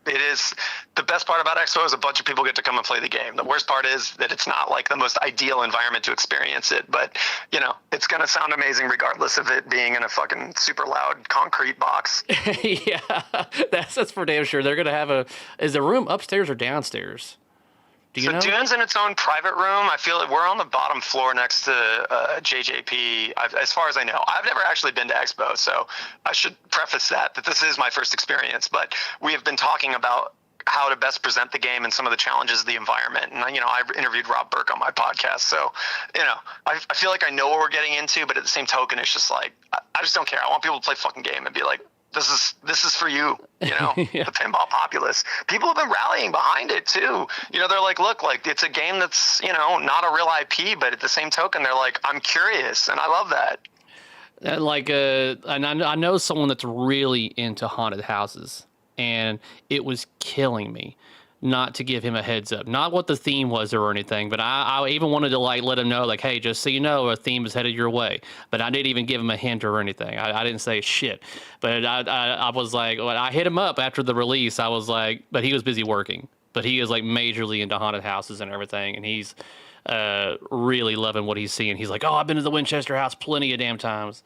it is the best part about Expo is a bunch of people get to come and play the game. The worst part is that it's not like the most ideal environment to experience it, but it's going to sound amazing regardless of it being in a fucking super loud concrete box. Yeah, that's for damn sure. They're going to have is the room upstairs or downstairs? Do you know? Dune's in its own private room. I feel like we're on the bottom floor next to JJP, as far as I know. I've never actually been to Expo, so I should preface that this is my first experience. But we have been talking about how to best present the game and some of the challenges of the environment. And, I've interviewed Rob Burke on my podcast. So, I feel like I know what we're getting into, but at the same token, it's just like, I just don't care. I want people to play fucking game and be like, this is for you, Yeah. The pinball populace. People have been rallying behind it too. They're like, look, like it's a game that's, not a real IP, but at the same token, they're like, I'm curious, and I love that. And I know someone that's really into haunted houses, and it was killing me not to give him a heads up, not what the theme was or anything, but I even wanted to like let him know, like, hey, just so you know, a theme is headed your way. But I didn't even give him a hint or anything. I didn't say shit. But I was like, when I hit him up after the release, I was like, but he was busy working. But he is like majorly into haunted houses and everything, and he's really loving what he's seeing. He's like, oh, I've been to the Winchester house plenty of damn times.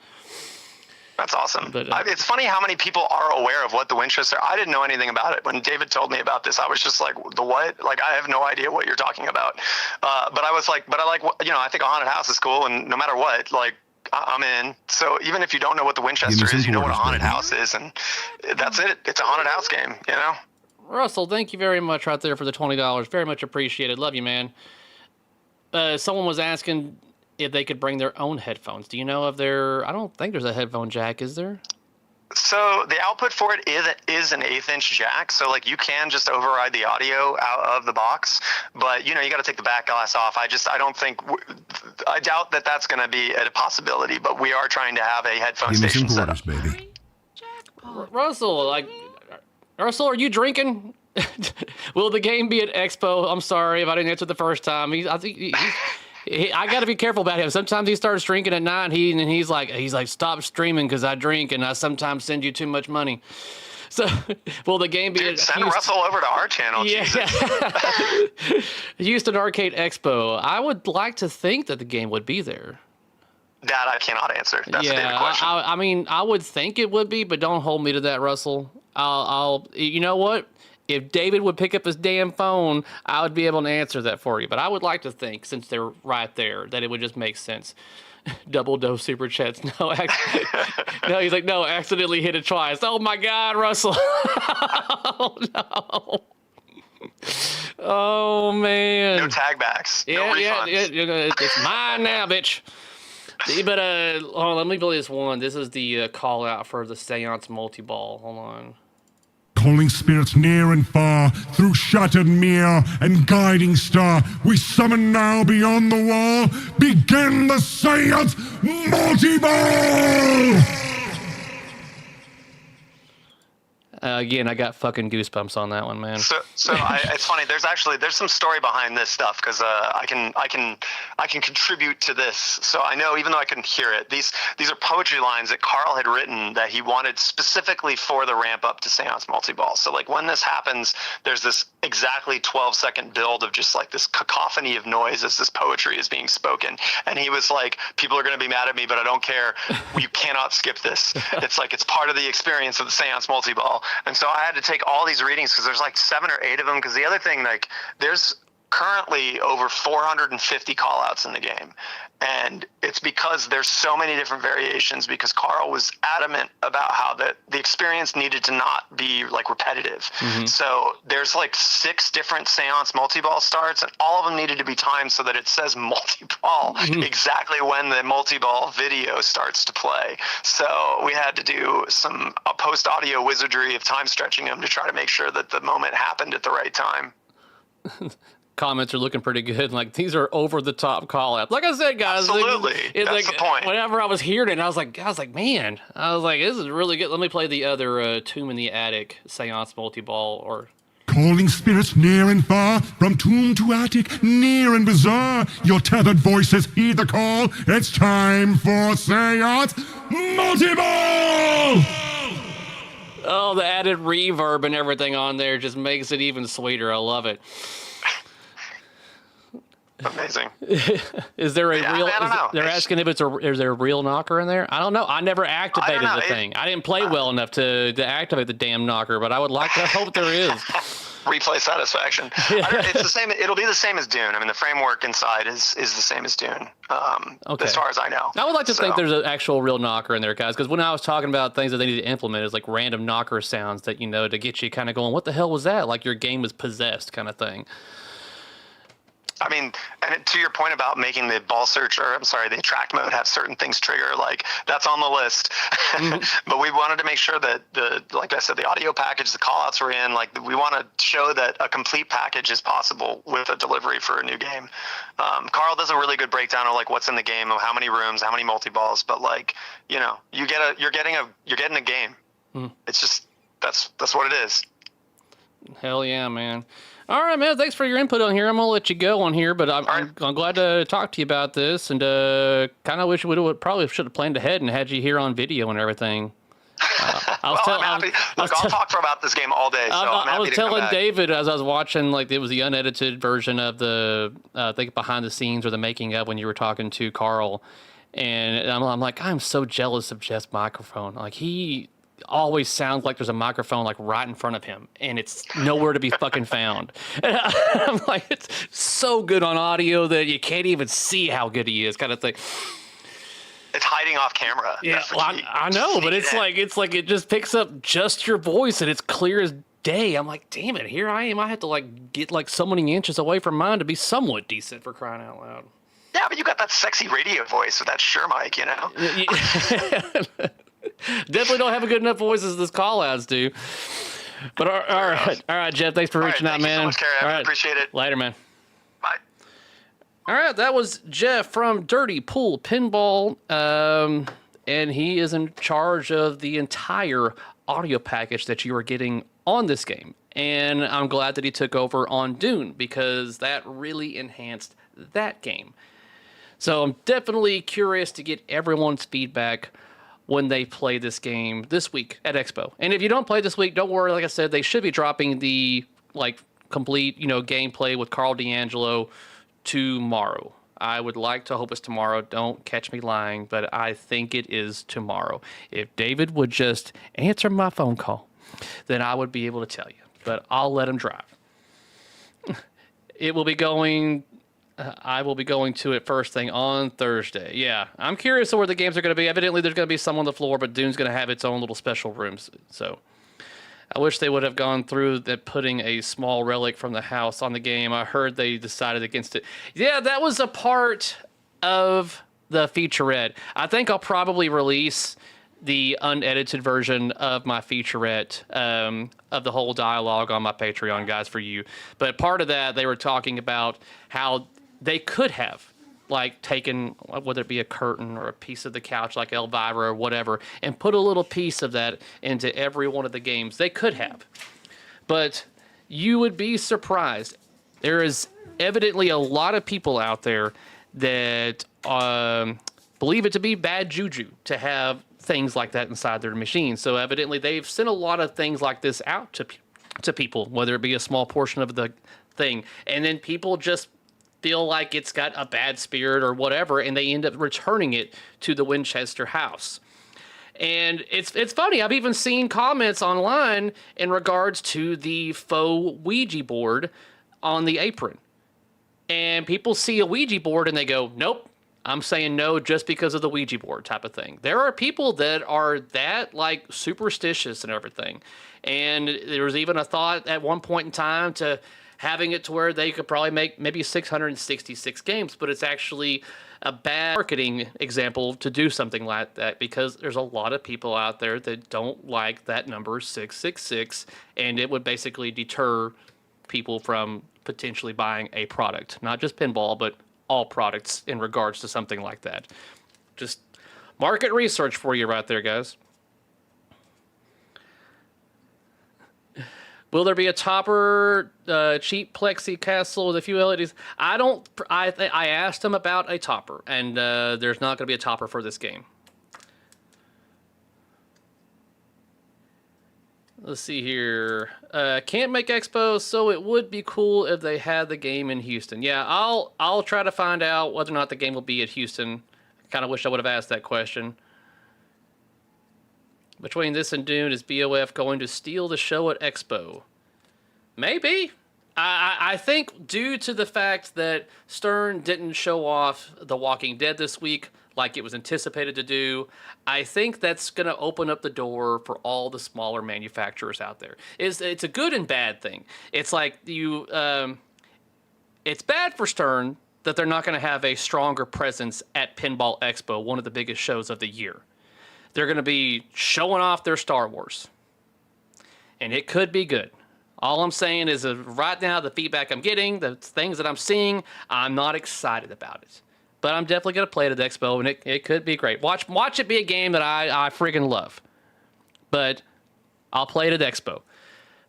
That's awesome. But, it's funny how many people are aware of what the Winchester. I didn't know anything about it. When David told me about this, I was just like, the what? Like, I have no idea what you're talking about. But I was like, I think a haunted house is cool, and no matter what, like, I'm in. So even if you don't know what the Winchester is, you know what a haunted house is, and that's it. It's a haunted house game, Russell, thank you very much right there for the $20. Very much appreciated. Love you, man. Someone was asking if they could bring their own headphones. Do you know if I don't think there's a headphone jack, is there? So the output for it is an 1/8-inch jack. So like you can just override the audio out of the box, but you got to take the back glass off. I doubt that that's going to be a possibility, but we are trying to have a headphone station set up. Baby. Russell, are you drinking? Will the game be at Expo? I'm sorry if I didn't answer the first time. I got to be careful about him. Sometimes he starts drinking at night, and he's like, stop streaming because I drink, and I sometimes send you too much money. So, will the game be? Dude, send Russell over to our channel. Yeah. Houston Arcade Expo. I would like to think that the game would be there. That I cannot answer. That's a David question. I mean, I would think it would be, but don't hold me to that, Russell. I'll. You know what? If David would pick up his damn phone, I would be able to answer that for you. But I would like to think, since they're right there, that it would just make sense. Double dose super chats. No, no, he's like, no, accidentally hit it twice. Oh my God, Russell. Oh no. Oh man. No tag backs. Yeah, no refunds. It's mine now, bitch. But hold on, let me play this one. This is the call out for the Seance multi-ball. Hold on. Calling spirits near and far, through shattered mirror and guiding star, we summon now beyond the wall. Begin the Seance multi-ball! Again, I got fucking goosebumps on that one, man. So it's funny. There's some story behind this stuff because I can contribute to this. So I know, even though I couldn't hear it, these are poetry lines that Carl had written that he wanted specifically for the ramp up to Seance multi-ball. So like when this happens, there's this exactly 12-second build of just like this cacophony of noise as this poetry is being spoken. And he was like, people are going to be mad at me, but I don't care. You cannot skip this. It's like, it's part of the experience of the Seance multi-ball. And so I had to take all these readings because there's like 7 or 8 of them. Because the other thing, like, there's currently over 450 call outs in the game. And it's because there's so many different variations, because Carl was adamant about how the experience needed to not be like repetitive. So there's like 6 different Seance multi-ball starts, and all of them needed to be timed so that it says multi-ball exactly when the multi-ball video starts to play. So we had to do some post audio wizardry of time stretching them to try to make sure that the moment happened at the right time. Comments are looking pretty good. Like, these are over the top call outs. Like I said, guys, Absolutely. It's That's like, the point. Whenever I was hearing it, I was like, man, this is really good. Let me play the other Tomb in the Attic Seance multi-ball. Or Calling spirits near and far, from tomb to attic, near and bizarre. Your tethered voices heed the call. It's time for Seance multi-ball! oh, the added reverb and everything on there just makes it even sweeter. I love it. Amazing. Is there a real? I don't know. They're asking if is there a real knocker in there? I don't know. I never activated the thing. I didn't play well enough to activate the damn knocker, but I would like to hope there is. Replay satisfaction. It's the same. It'll be the same as Dune. I mean, the framework inside is the same as Dune. Okay. As far as I know. I would like to think there's an actual real knocker in there, guys, because when I was talking about things that they need to implement, is like random knocker sounds that, to get you kind of going, what the hell was that? Like your game was possessed kind of thing. I mean, and to your point about making the ball search, or I'm sorry, the attract mode have certain things trigger, like that's on the list. But we wanted to make sure that like I said, the audio package, the call outs were in, like we want to show that a complete package is possible with a delivery for a new game. Carl does a really good breakdown of like what's in the game, of how many rooms, how many multi-balls, but like, you're getting a game. It's just, that's what it is. Hell yeah, man. All right, man. Thanks for your input on here. I'm gonna let you go on here, but I'm glad to talk to you about this, and kind of wish we probably should have planned ahead and had you here on video and everything. I'm happy. Look, I'll talk about this game all day. So I was telling David as I was watching, like it was the unedited version of the I think behind the scenes or the making of when you were talking to Carl, and I'm like, I'm so jealous of Jeff's microphone. Like he always sounds like there's a microphone like right in front of him and it's nowhere to be fucking found. And I'm like, it's so good on audio that you can't even see how good he is, kind of thing. It's hiding off camera. Yeah, well, I know, but it's like it just picks up just your voice and it's clear as day. I'm like, damn it, here I am. I have to like get like so many inches away from mine to be somewhat decent, for crying out loud. Yeah, but you got that sexy radio voice with that Shure mic, Definitely don't have a good enough voice as this call outs do. But all right, Jeff. Thanks for reaching out, man. Thank you so much, Cary. I appreciate it. Later, man. Bye. All right, that was Jeff from Dirty Pool Pinball, and he is in charge of the entire audio package that you are getting on this game. And I'm glad that he took over on Dune, because that really enhanced that game. So I'm definitely curious to get everyone's feedback when they play this game this week at Expo. And if you don't play this week, don't worry. Like I said, they should be dropping the complete gameplay with Carl D'Angelo tomorrow. I would like to hope it's tomorrow. Don't catch me lying, but I think it is tomorrow. If David would just answer my phone call, then I would be able to tell you. But I'll let him drive. It will be going... I will be going to it first thing on Thursday. Yeah, I'm curious where the games are going to be. Evidently, there's going to be some on the floor, but Dune's going to have its own little special rooms. So I wish they would have gone through that, putting a small relic from the house on the game. I heard they decided against it. Yeah, that was a part of the featurette. I think I'll probably release the unedited version of my featurette of the whole dialogue on my Patreon, guys, for you. But part of that, they were talking about how they could have like taken, whether it be a curtain or a piece of the couch like Elvira or whatever, and put a little piece of that into every one of the games. They could have. But you would be surprised. There is evidently a lot of people out there that believe it to be bad juju to have things like that inside their machine. So evidently they've sent a lot of things like this out to people, whether it be a small portion of the thing. And then people just feel like it's got a bad spirit or whatever, and they end up returning it to the Winchester house. And it's funny, I've even seen comments online in regards to the faux Ouija board on the apron. And people see a Ouija board and they go, nope, I'm saying no just because of the Ouija board type of thing. There are people that are that like superstitious and everything. And there was even a thought at one point in time to having it to where they could probably make maybe 666 games, but it's actually a bad marketing example to do something like that because there's a lot of people out there that don't like that number 666, and it would basically deter people from potentially buying a product, not just pinball, but all products in regards to something like that. Just market research for you right there, guys. Will there be a topper, cheap plexi castle with a few LEDs? I asked him about a topper, and there's not going to be a topper for this game. Let's see here. Can't make Expo, so it would be cool if they had the game in Houston. Yeah, I'll try to find out whether or not the game will be at Houston. Kind of wish I would have asked that question. Between this and Dune, is BOF going to steal the show at Expo? Maybe. I think due to the fact that Stern didn't show off The Walking Dead this week like it was anticipated to do, I think that's going to open up the door for all the smaller manufacturers out there. It's a good and bad thing. It's like it's bad for Stern that they're not going to have a stronger presence at Pinball Expo, one of the biggest shows of the year. They're going to be showing off their Star Wars. And it could be good. All I'm saying is right now, the feedback I'm getting, the things that I'm seeing, I'm not excited about it. But I'm definitely going to play it at Expo, and it could be great. Watch it be a game that I friggin' love. But I'll play it at Expo.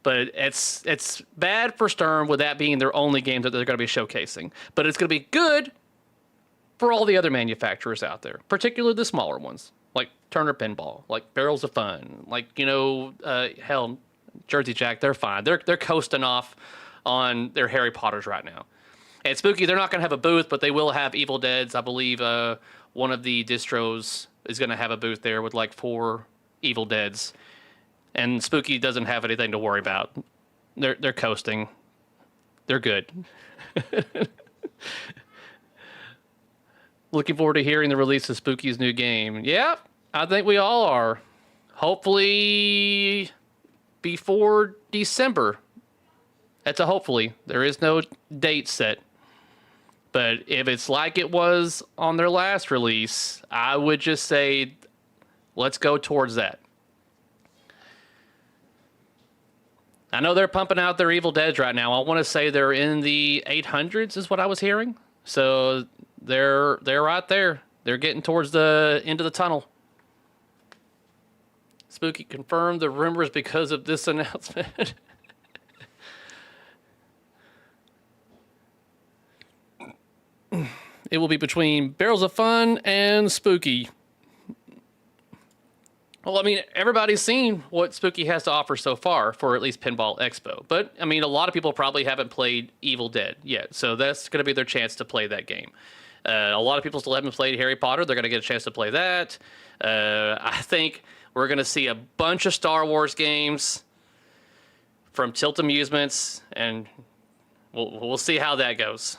But it's bad for Stern with that being their only game that they're going to be showcasing. But it's going to be good for all the other manufacturers out there, particularly the smaller ones. Like Turner Pinball, like Barrels of Fun, like, hell, Jersey Jack, they're fine. They're coasting off on their Harry Potters right now. And Spooky, they're not going to have a booth, but they will have Evil Deads. I believe one of the distros is going to have a booth there with like 4 Evil Deads. And Spooky doesn't have anything to worry about. They're coasting. They're good. Looking forward to hearing the release of Spooky's new game. Yeah, I think we all are. Hopefully before December. That's a hopefully. There is no date set. But if it's like it was on their last release, I would just say, let's go towards that. I know they're pumping out their Evil Deads right now. I want to say they're in the 800s is what I was hearing. So they're right there. They're getting towards the end of the tunnel. Spooky confirmed the rumors because of this announcement. It will be between Barrels of Fun and Spooky. Well, I mean, everybody's seen what Spooky has to offer so far for at least Pinball Expo. But, I mean, a lot of people probably haven't played Evil Dead yet. So that's going to be their chance to play that game. A lot of people still haven't played Harry Potter. They're going to get a chance to play that. I think we're going to see a bunch of Star Wars games from Tilt Amusements. And we'll see how that goes.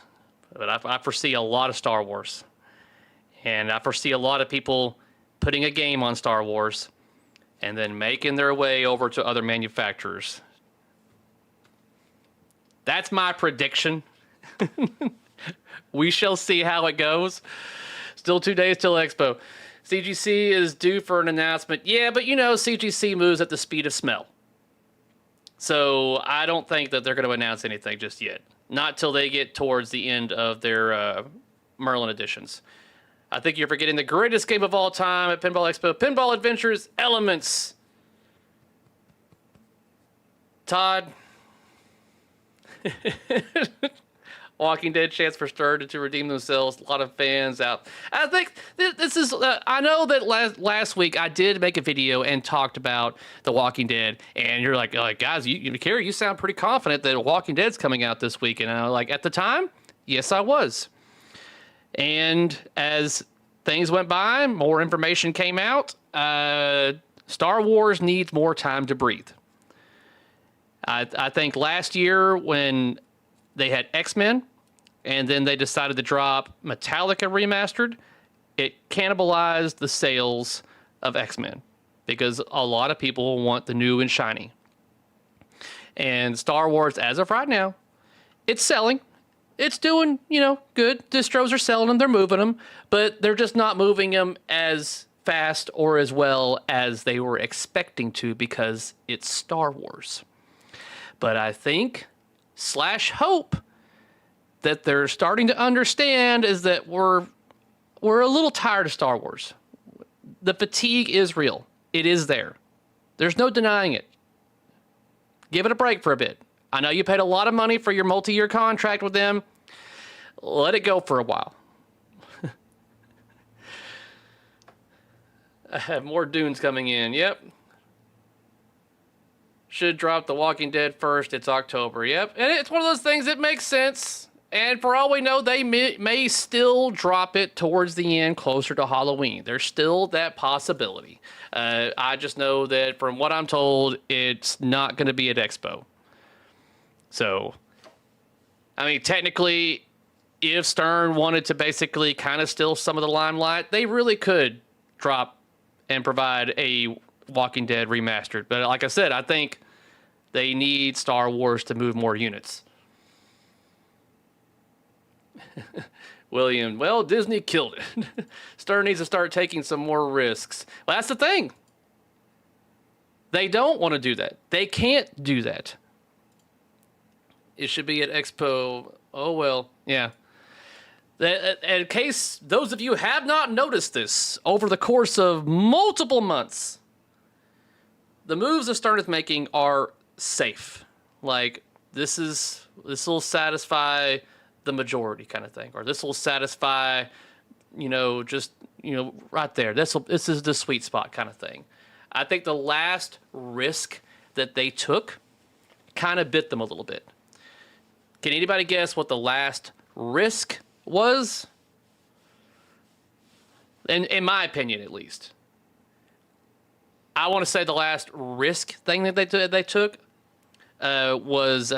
But I foresee a lot of Star Wars. And I foresee a lot of people putting a game on Star Wars and then making their way over to other manufacturers. That's my prediction. We shall see how it goes. Still 2 days till Expo. CGC is due for an announcement. Yeah, but CGC moves at the speed of smell. So I don't think that they're going to announce anything just yet. Not till they get towards the end of their Merlin editions. I think you're forgetting the greatest game of all time at Pinball Expo. Pinball Adventures Elements. Todd. Walking Dead chance for Stern to redeem themselves. A lot of fans out. I think this is. I know that last week I did make a video and talked about The Walking Dead, and you're like guys, Cary, you sound pretty confident that Walking Dead's coming out this week. And I was like, at the time, yes, I was. And as things went by, more information came out. Star Wars needs more time to breathe. I think last year when they had X-Men, and then they decided to drop Metallica Remastered, it cannibalized the sales of X-Men because a lot of people want the new and shiny. And Star Wars, as of right now, it's selling. It's doing, good. Distros are selling them, they're moving them, but they're just not moving them as fast or as well as they were expecting to because it's Star Wars. But I think / hope that they're starting to understand is that we're a little tired of Star Wars. The fatigue is real. It is there. There's no denying it. Give it a break for a bit. I know you paid a lot of money for your multi-year contract with them. Let it go for a while. I have more Dunes coming in. Yep. Should drop The Walking Dead first. It's October. Yep. And it's one of those things that makes sense. And for all we know, they may still drop it towards the end, closer to Halloween. There's still that possibility. I just know that from what I'm told, it's not going to be at Expo. So, I mean, technically, if Stern wanted to basically kind of steal some of the limelight, they really could drop and provide a Walking Dead remastered. But like I said, I think they need Star Wars to move more units. William, well, Disney killed it. Stern needs to start taking some more risks. Well, that's the thing. They don't want to do that. They can't do that. It should be at Expo. Oh, well, yeah. In case those of you have not noticed this, over the course of multiple months, the moves that Stern is making are safe. Like, this will satisfy the majority kind of thing, or this will satisfy, right there. This is the sweet spot kind of thing. I think the last risk that they took kind of bit them a little bit. Can anybody guess what the last risk was? In my opinion, at least. I want to say the last risk thing that they took was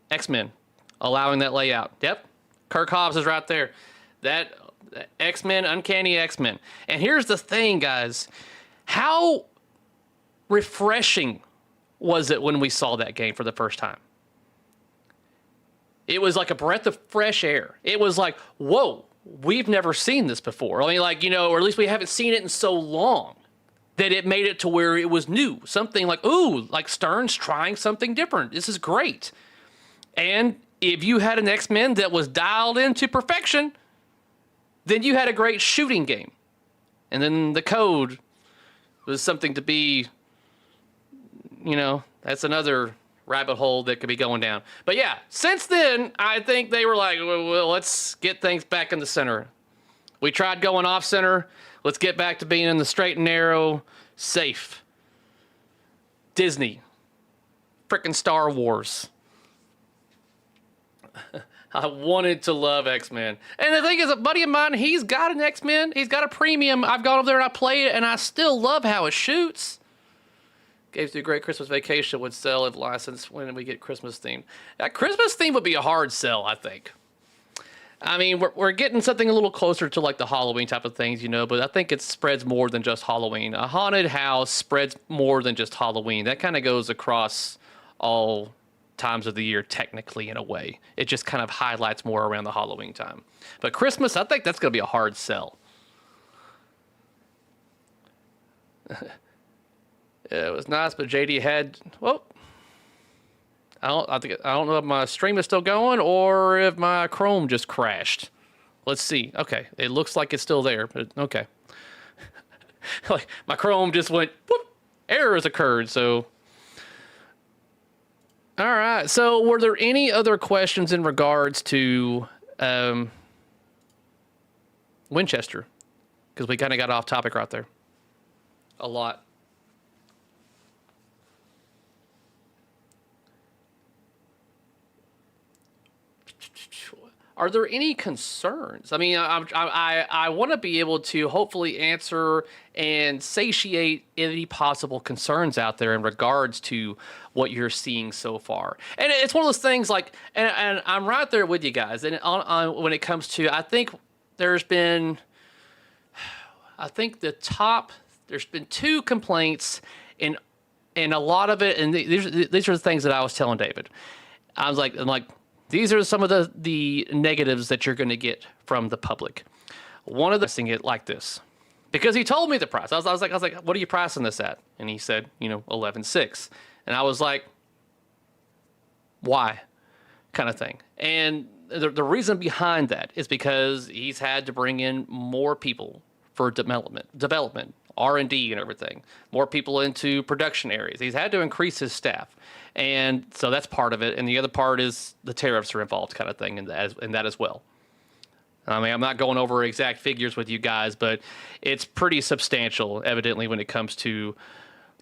X-Men. Allowing that layout. Yep. Kirk Hobbs is right there. That X-Men, Uncanny X-Men. And here's the thing, guys. How refreshing was it when we saw that game for the first time? It was like a breath of fresh air. It was like, whoa, we've never seen this before. I mean, or at least we haven't seen it in so long that it made it to where it was new. Something like, ooh, like Stern's trying something different. This is great. And if you had an X-Men that was dialed into perfection, then you had a great shooting game. And then the code was something to be, that's another rabbit hole that could be going down. But yeah, since then, I think they were like, well, let's get things back in the center. We tried going off center. Let's get back to being in the straight and narrow, safe. Disney. Frickin' Star Wars. I wanted to love X-Men. And the thing is, a buddy of mine, he's got an X-Men. He's got a premium. I've gone over there and I played it, and I still love how it shoots. Gave you a great Christmas vacation would sell if licensed when we get Christmas theme. That Christmas theme would be a hard sell, I think. I mean, we're getting something a little closer to like the Halloween type of things, but I think it spreads more than just Halloween. A haunted house spreads more than just Halloween. That kind of goes across all times of the year, technically, in a way. It just kind of highlights more around the Halloween time. But Christmas, I think that's going to be a hard sell. It was nice, but JD had, well, I don't know if my stream is still going or if my Chrome just crashed. Let's see. Okay, it looks like it's still there, but okay. Like my Chrome just went, whoop, errors occurred, so. All right, so were there any other questions in regards to Winchester? Because we kind of got off topic right there. A lot. Are there any concerns? I mean, I want to be able to hopefully answer and satiate any possible concerns out there in regards to what you're seeing so far. And it's one of those things like, and I'm right there with you guys. And when it comes to, I think there's been two complaints in a lot of it. And these are the things that I was telling David. I'm like, these are some of the negatives that you're going to get from the public. One of the thing it like this, because he told me the price. I was like, what are you pricing this at? And he said, $11,600. And I was like, why? Kind of thing. And the reason behind that is because he's had to bring in more people for development, R&D and everything, more people into production areas. He's had to increase his staff. And so that's part of it. And the other part is the tariffs are involved kind of thing in that as well. I mean, I'm not going over exact figures with you guys, but it's pretty substantial, evidently, when it comes to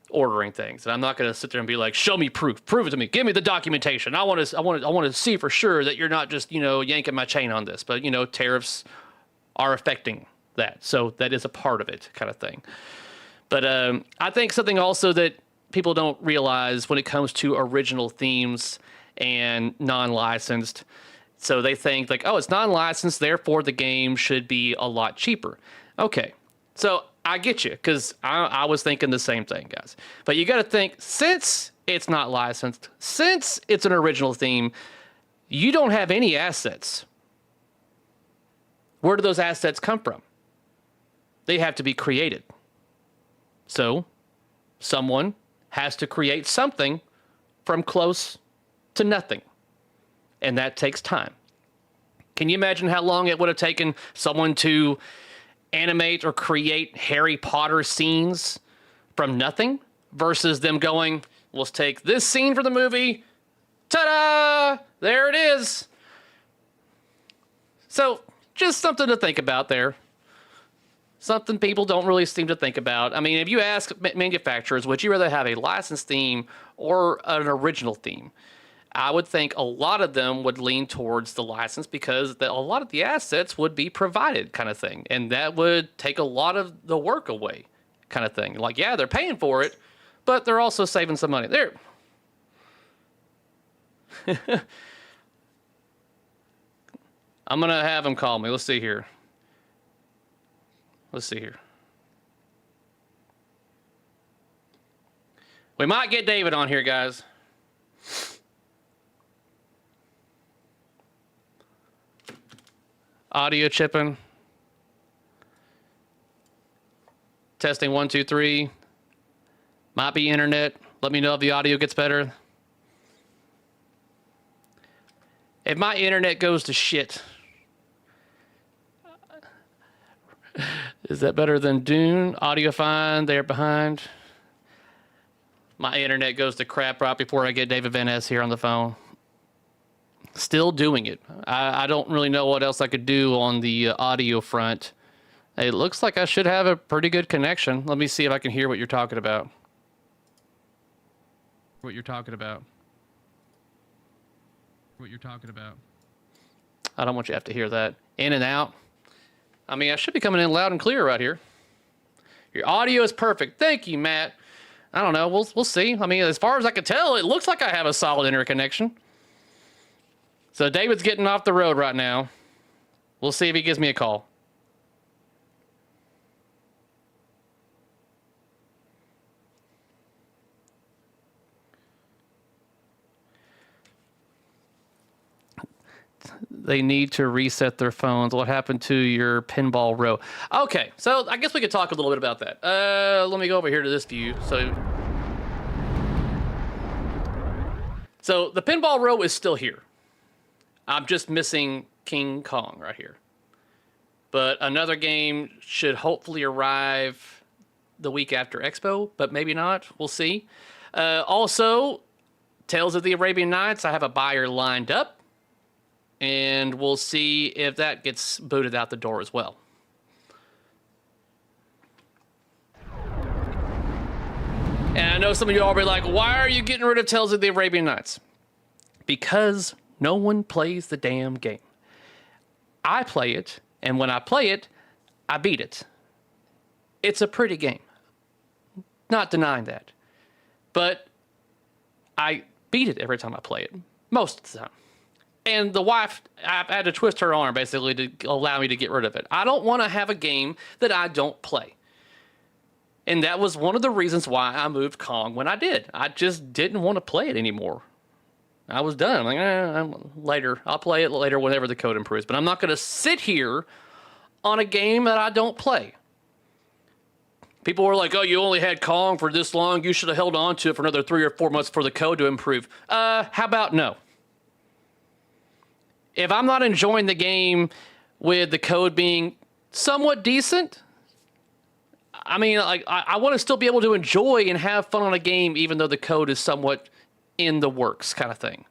ordering things. And I'm not going to sit there and be like, show me proof. Prove it to me. Give me the documentation. I want to see for sure that you're not just, yanking my chain on this. But, tariffs are affecting that. So that is a part of it kind of thing. But I think something also that people don't realize when it comes to original themes and non-licensed. So they think like, oh, it's non-licensed, therefore the game should be a lot cheaper. Okay, so I get you, because I was thinking the same thing, guys. But you got to think, since it's not licensed, since it's an original theme, you don't have any assets. Where do those assets come from? They have to be created. So someone has to create something from close to nothing. And that takes time. Can you imagine how long it would have taken someone to animate or create Harry Potter scenes from nothing versus them going, let's take this scene from the movie, ta-da, there it is. So just something to think about there. Something people don't really seem to think about. I mean, if you ask manufacturers, would you rather have a licensed theme or an original theme? I would think a lot of them would lean towards the license because a lot of the assets would be provided kind of thing. And that would take a lot of the work away kind of thing. Like, yeah, they're paying for it, but they're also saving some money. There. I'm going to have them call me. Let's see here. Let's see here. We might get David on here, guys. Audio chipping. Testing 1, 2, 3. Might be internet. Let me know if the audio gets better. If my internet goes to shit, is that better than Dune? Audio fine, they're behind. My internet goes to crap right before I get David Van Ness here on the phone. Still doing it. I don't really know what else I could do on the audio front. It looks like I should have a pretty good connection. Let me see if I can hear what you're talking about. What you're talking about. I don't want you to have to hear that. In and out. I mean, I should be coming in loud and clear right here. Your audio is perfect. Thank you, Matt. I don't know. We'll see. I mean, as far as I can tell, it looks like I have a solid internet connection. So David's getting off the road right now. We'll see if he gives me a call. they need to reset their phones. What happened to your pinball row? Okay, so I guess we could talk a little bit about that. Let me go over here to this view. So the pinball row is still here. I'm just missing King Kong right here. But another game should hopefully arrive the week after Expo, but maybe not. We'll see. Also, Tales of the Arabian Nights, I have a buyer lined up, and we'll see if that gets booted out the door as well. And I know some of you all be like, why are you getting rid of Tales of the Arabian Nights? Because no one plays the damn game. I play it, and when I play it, I beat it. It's a pretty game. Not denying that. But I beat it every time I play it. Most of the time. And the wife, I had to twist her arm, basically, to allow me to get rid of it. I don't want to have a game that I don't play. And that was one of the reasons why I moved Kong when I did. I just didn't want to play it anymore. I was done. I'm like, later. I'll play it later whenever the code improves. But I'm not going to sit here on a game that I don't play. People were like, oh, you only had Kong for this long. You should have held on to it for another 3 or 4 months for the code to improve. How about no? If I'm not enjoying the game with the code being somewhat decent, I mean, like, I want to still be able to enjoy and have fun on a game, even though the code is somewhat in the works, kind of thing.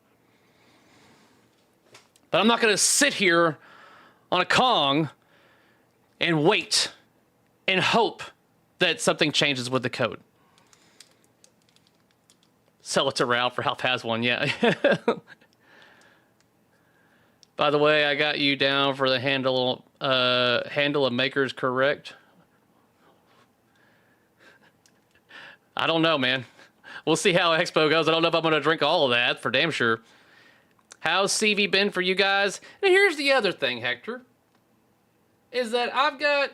But I'm not going to sit here on a Kong and wait and hope that something changes with the code. Sell it to Ralph. Ralph has one, yeah. By the way, I got you down for the handle of makers, correct? I don't know, man. We'll see how Expo goes. I don't know if I'm going to drink all of that, for damn sure. How's CV been for you guys? And here's the other thing, Hector, is that I've got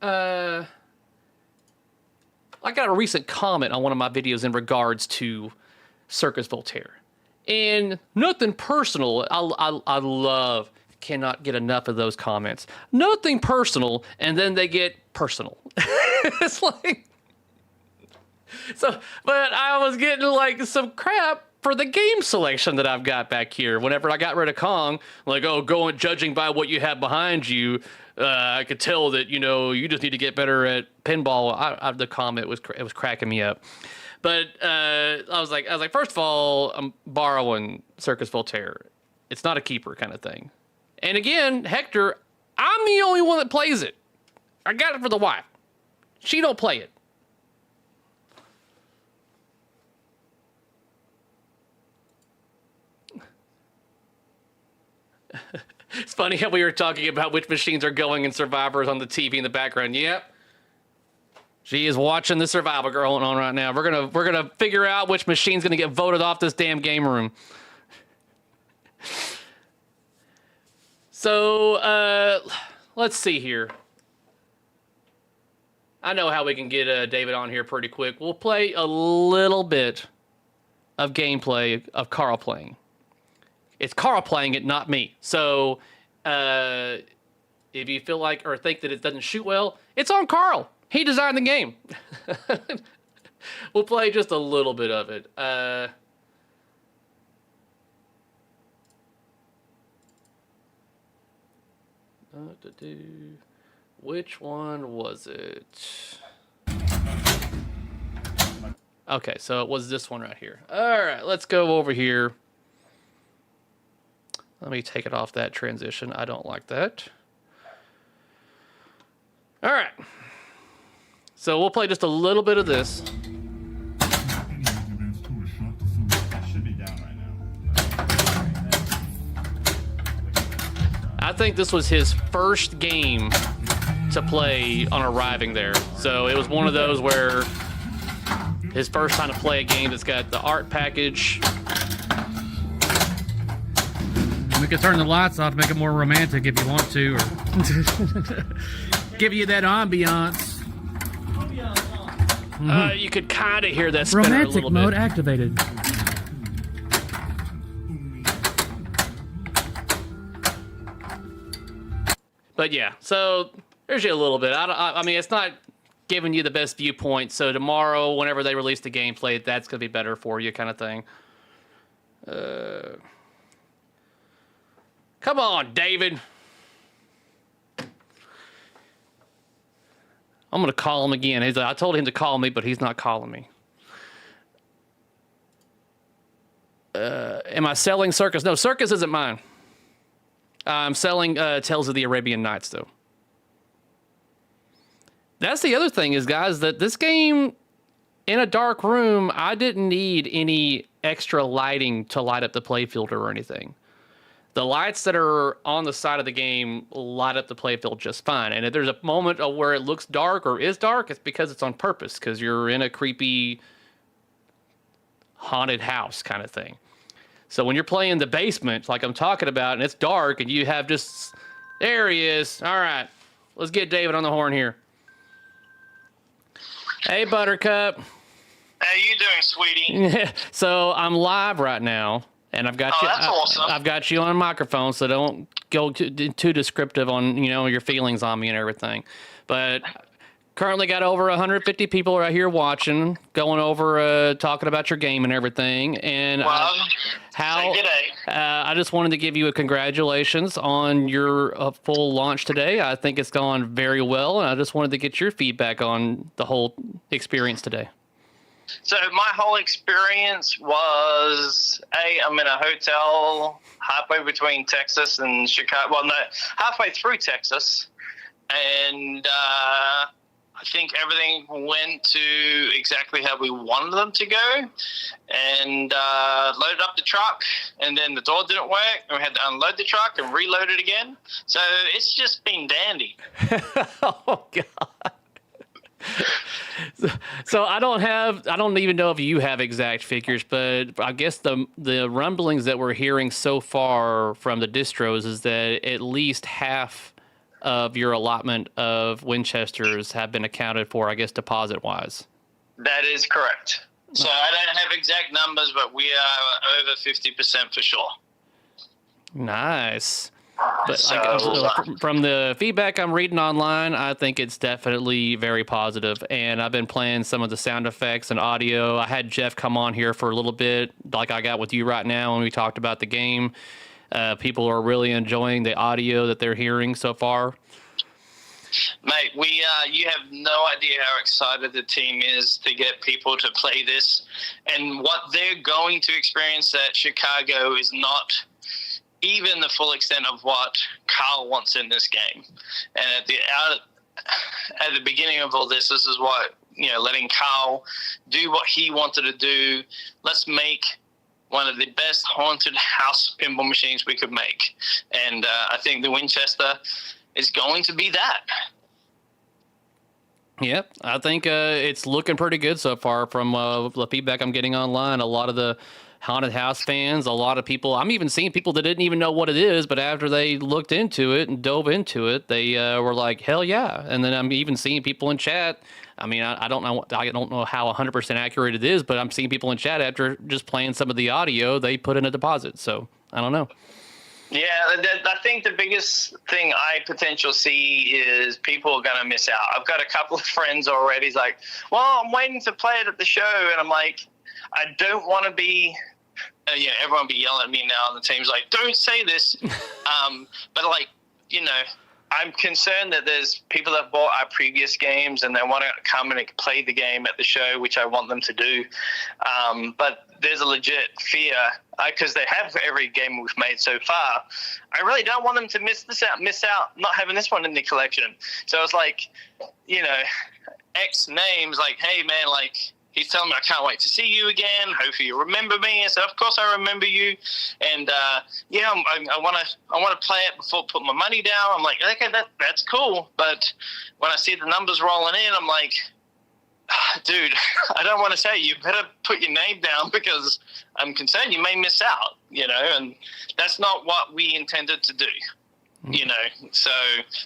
a recent comment on one of my videos in regards to Circus Voltaire. And nothing personal. I love, cannot get enough of those comments. Nothing personal, and then they get personal. It's like... So, but I was getting like some crap for the game selection that I've got back here. Whenever I got rid of Kong, like, oh, judging by what you have behind you, I could tell that, you know, you just need to get better at pinball. The comment was cracking me up. But I was like, first of all, I'm borrowing Circus Voltaire. It's not a keeper kind of thing. And again, Hector, I'm the only one that plays it. I got it for the wife. She don't play it. It's funny how we were talking about which machines are going in Survivors on the TV in the background. Yep. She is watching the Survival going on right now. We're gonna figure out which machine's gonna get voted off this damn game room. So let's see here. I know how we can get David on here pretty quick. We'll play a little bit of gameplay of Carl playing. It's Carl playing it, not me. So if you feel like or think that it doesn't shoot well, it's on Carl. He designed the game. We'll play just a little bit of it. Which one was it? Okay, so it was this one right here. All right, let's go over here. Let me take it off that transition. I don't like that. All right. So we'll play just a little bit of this. I think this was his first game to play on arriving there. So it was one of those where his first time to play a game that's got the art package. We could turn the lights off to make it more romantic if you want to, or give you that ambiance. You could kind of hear that spinner a Romantic little mode bit. activated. But yeah, so there's you a little bit. I mean, it's not giving you the best viewpoint. So tomorrow, whenever they release the gameplay, that's going to be better for you, kind of thing. Come on, David. I'm going to call him again. I told him to call me, but he's not calling me. Am I selling Circus? No, Circus isn't mine. I'm selling Tales of the Arabian Nights, though. That's the other thing is, guys, that this game, in a dark room, I didn't need any extra lighting to light up the playfield or anything. The lights that are on the side of the game light up the playfield just fine. And if there's a moment where it looks dark or is dark, it's because it's on purpose, because you're in a creepy haunted house kind of thing. So when you're playing the basement, like I'm talking about, and it's dark, and you have just... There he is. All right. Let's get David on the horn here. Hey, Buttercup. How you doing, sweetie? So I'm live right now. And I've got you. That's awesome. I've got you on a microphone, so don't go too descriptive on your feelings on me and everything. But currently got over 150 people right here watching, going over talking about your game and everything. And I just wanted to give you a congratulations on your full launch today. I think it's gone very well, and I just wanted to get your feedback on the whole experience today. So my whole experience was, I'm in a hotel halfway between Texas and Chicago. Well, no, halfway through Texas. And I think everything went to exactly how we wanted them to go. And loaded up the truck, and then the door didn't work, and we had to unload the truck and reload it again. So it's just been dandy. Oh, God. So I don't even know if you have exact figures, but I guess the rumblings that we're hearing so far from the distros is that at least half of your allotment of Winchesters have been accounted for, I guess, deposit-wise. That is correct. So I don't have exact numbers, but we are over 50% for sure. Nice. But from the feedback I'm reading online, I think it's definitely very positive. And I've been playing some of the sound effects and audio. I had Jeff come on here for a little bit, like I got with you right now when we talked about the game. People are really enjoying the audio that they're hearing so far. Mate, you have no idea how excited the team is to get people to play this. And what they're going to experience at Chicago is not even the full extent of what Carl wants in this game. And at the beginning of all this is what, letting Carl do what he wanted to do. Let's make one of the best haunted house pinball machines we could make. And I think the Winchester is going to be that. Yep, I think it's looking pretty good so far from the feedback I'm getting online. A lot of the haunted house fans, a lot of people, I'm even seeing people that didn't even know what it is, but after they looked into it and dove into it, they were like, hell yeah. And then I'm even seeing people in chat. I mean, I don't know how 100% accurate it is, but I'm seeing people in chat after just playing some of the audio, they put in a deposit. So I don't know. Yeah, I think the biggest thing I potentially see is people are going to miss out. I've got a couple of friends already. It's like, well, I'm waiting to play it at the show. And I'm like, I don't want to be, everyone be yelling at me now on the team's like, don't say this. But I'm concerned that there's people that bought our previous games and they want to come and play the game at the show, which I want them to do. But there's a legit fear because they have every game we've made so far. I really don't want them to miss out not having this one in the collection. So it's like, X names like, hey man, like, he's telling me I can't wait to see you again. Hopefully you remember me. I said, of course I remember you. And I want to play it before I put my money down. I'm like, okay, that's cool. But when I see the numbers rolling in, I'm like, dude, I don't want to say you better put your name down because I'm concerned you may miss out. And that's not what we intended to do. So,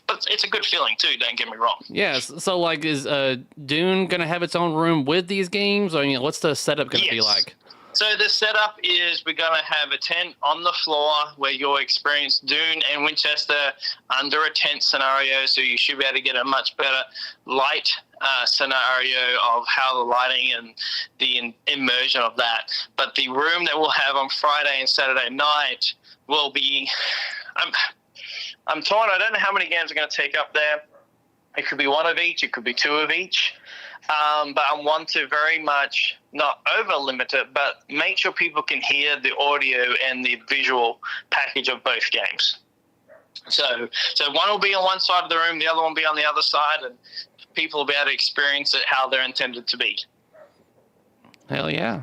but it's a good feeling too, don't get me wrong. Yes. So like, is Dune going to have its own room with these games, or what's the setup going to be like? So the setup is we're going to have a tent on the floor where you'll experience Dune and Winchester under a tent scenario, so you should be able to get a much better light scenario of how the lighting and the immersion of that. But the room that we'll have on Friday and Saturday night will be... I'm torn. I don't know how many games are going to take up there. It could be one of each. It could be two of each. But I want to very much not over-limit it, but make sure people can hear the audio and the visual package of both games. So one will be on one side of the room, the other one will be on the other side, and people will be able to experience it how they're intended to be. Hell yeah.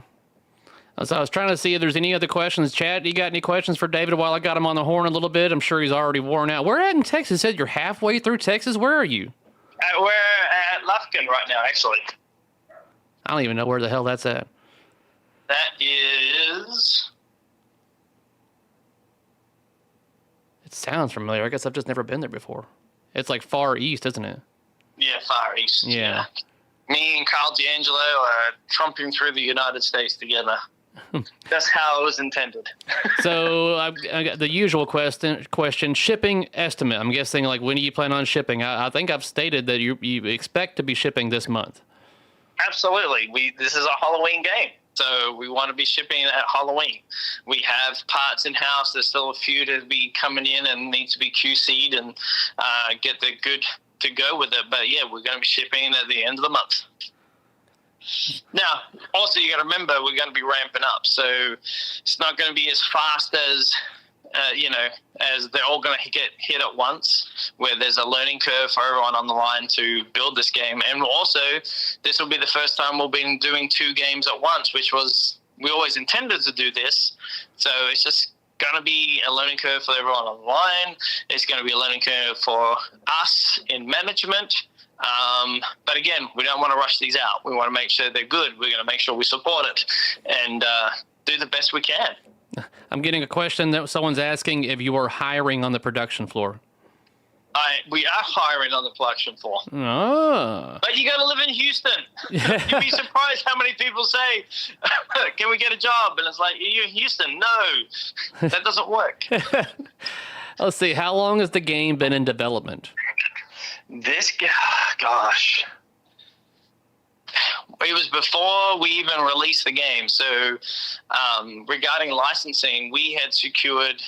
So I was trying to see if there's any other questions. Chad, you got any questions for David while I got him on the horn a little bit? I'm sure he's already worn out. Where at in Texas? You said you're halfway through Texas. Where are you? We're at Lufkin right now, actually. I don't even know where the hell that's at. That is... It sounds familiar. I guess I've just never been there before. It's like far east, isn't it? Yeah, far east. Yeah. Me and Carl D'Angelo are trumping through the United States together. That's how it was intended. So I got the usual question, shipping estimate. I'm guessing, like, when do you plan on shipping? I think I've stated that you expect to be shipping this month. Absolutely. This is a Halloween game, so we want to be shipping at Halloween. We have parts in-house. There's still a few to be coming in and need to be QC'd and get the good to go with it. But, yeah, we're going to be shipping at the end of the month. Now, also, you got to remember, we're going to be ramping up, so it's not going to be as fast as, as they're all going to get hit at once, where there's a learning curve for everyone on the line to build this game. And also, this will be the first time we'll be doing 2 games at once, which was, we always intended to do this. So it's just going to be a learning curve for everyone on the line. It's going to be a learning curve for us in management. But again, we don't want to rush these out. We want to make sure they're good. We're going to make sure we support it and do the best we can. I'm getting a question that someone's asking if you are hiring on the production floor. We are hiring on the production floor. Oh. But you got to live in Houston. You'd be surprised how many people say, can we get a job? And it's like, you're in Houston. No, that doesn't work. Let's see. How long has the game been in development? Gosh. It was before we even released the game. So regarding licensing, we had secured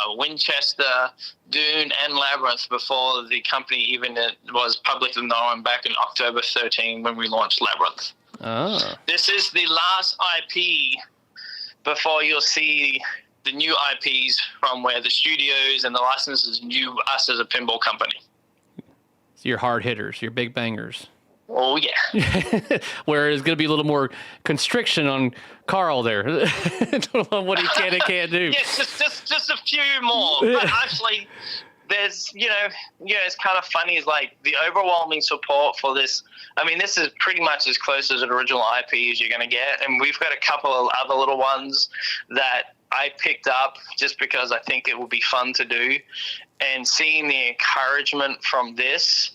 Winchester, Dune, and Labyrinth before the company even was publicly known back in October 13 when we launched Labyrinth. Oh. This is the last IP before you'll see the new IPs from where the studios and the licenses knew us as a pinball company. So your hard hitters, your big bangers. Oh, yeah. Where there's going to be a little more constriction on Carl there. On what he can and can't do. Yeah, just a few more. But actually, there's, it's kind of funny is like the overwhelming support for this. I mean, this is pretty much as close as an original IP as you're going to get. And we've got a couple of other little ones that I picked up just because I think it will be fun to do. And seeing the encouragement from this,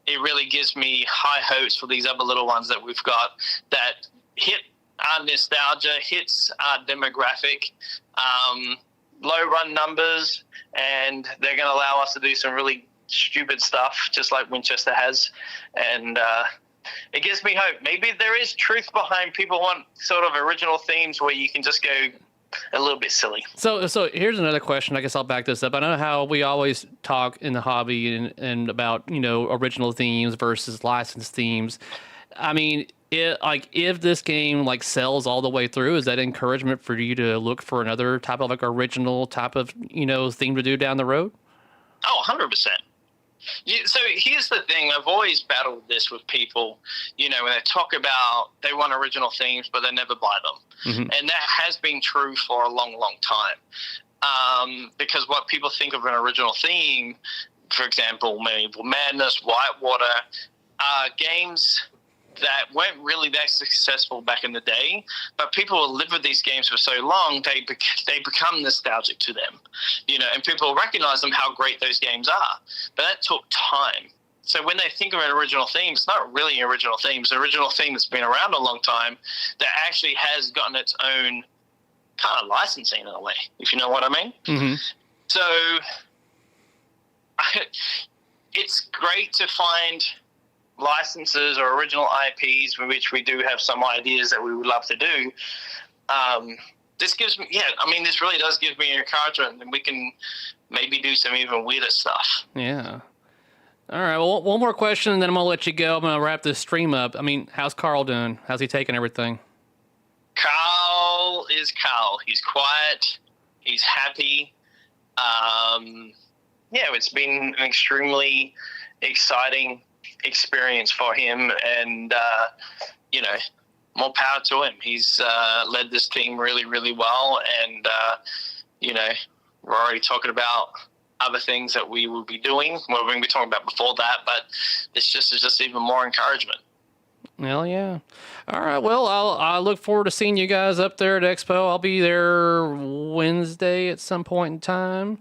it really gives me high hopes for these other little ones that we've got that hit our nostalgia, hits our demographic, low run numbers, and they're going to allow us to do some really stupid stuff, just like Winchester has. And it gives me hope. Maybe there is truth behind people want sort of original themes where you can just go a little bit silly. So here's another question. I guess I'll back this up. I know how we always talk in the hobby and about, original themes versus licensed themes. I mean, if this game sells all the way through, is that encouragement for you to look for another type of original type of, theme to do down the road? Oh, 100%. So here's the thing. I've always battled this with people, when they talk about they want original themes, but they never buy them. Mm-hmm. And that has been true for a long, long time. Because what people think of an original theme, for example, Medieval Madness, Whitewater, games that weren't really that successful back in the day, but people will live with these games for so long, they become nostalgic to them, and people recognize them how great those games are. But that took time. So when they think of an original theme, it's not really an original theme. It's an original theme that's been around a long time that actually has gotten its own kind of licensing in a way, if you know what I mean. Mm-hmm. So it's great to find licenses or original IPs, for which we do have some ideas that we would love to do. This gives me, this really does give me encouragement, and we can maybe do some even weirder stuff. Yeah. All right. Well, one more question, and then I'm gonna let you go. I'm gonna wrap this stream up. I mean, how's Carl doing? How's he taking everything? Carl is Carl. He's quiet. He's happy. It's been an extremely exciting experience for him, and more power to him. He's led this team really, really well, and we're already talking about other things that we will be doing. Well, we're going to be talking about before that, but it's just even more encouragement. Hell yeah. All right. Well, I look forward to seeing you guys up there at Expo. I'll be there Wednesday at some point in time.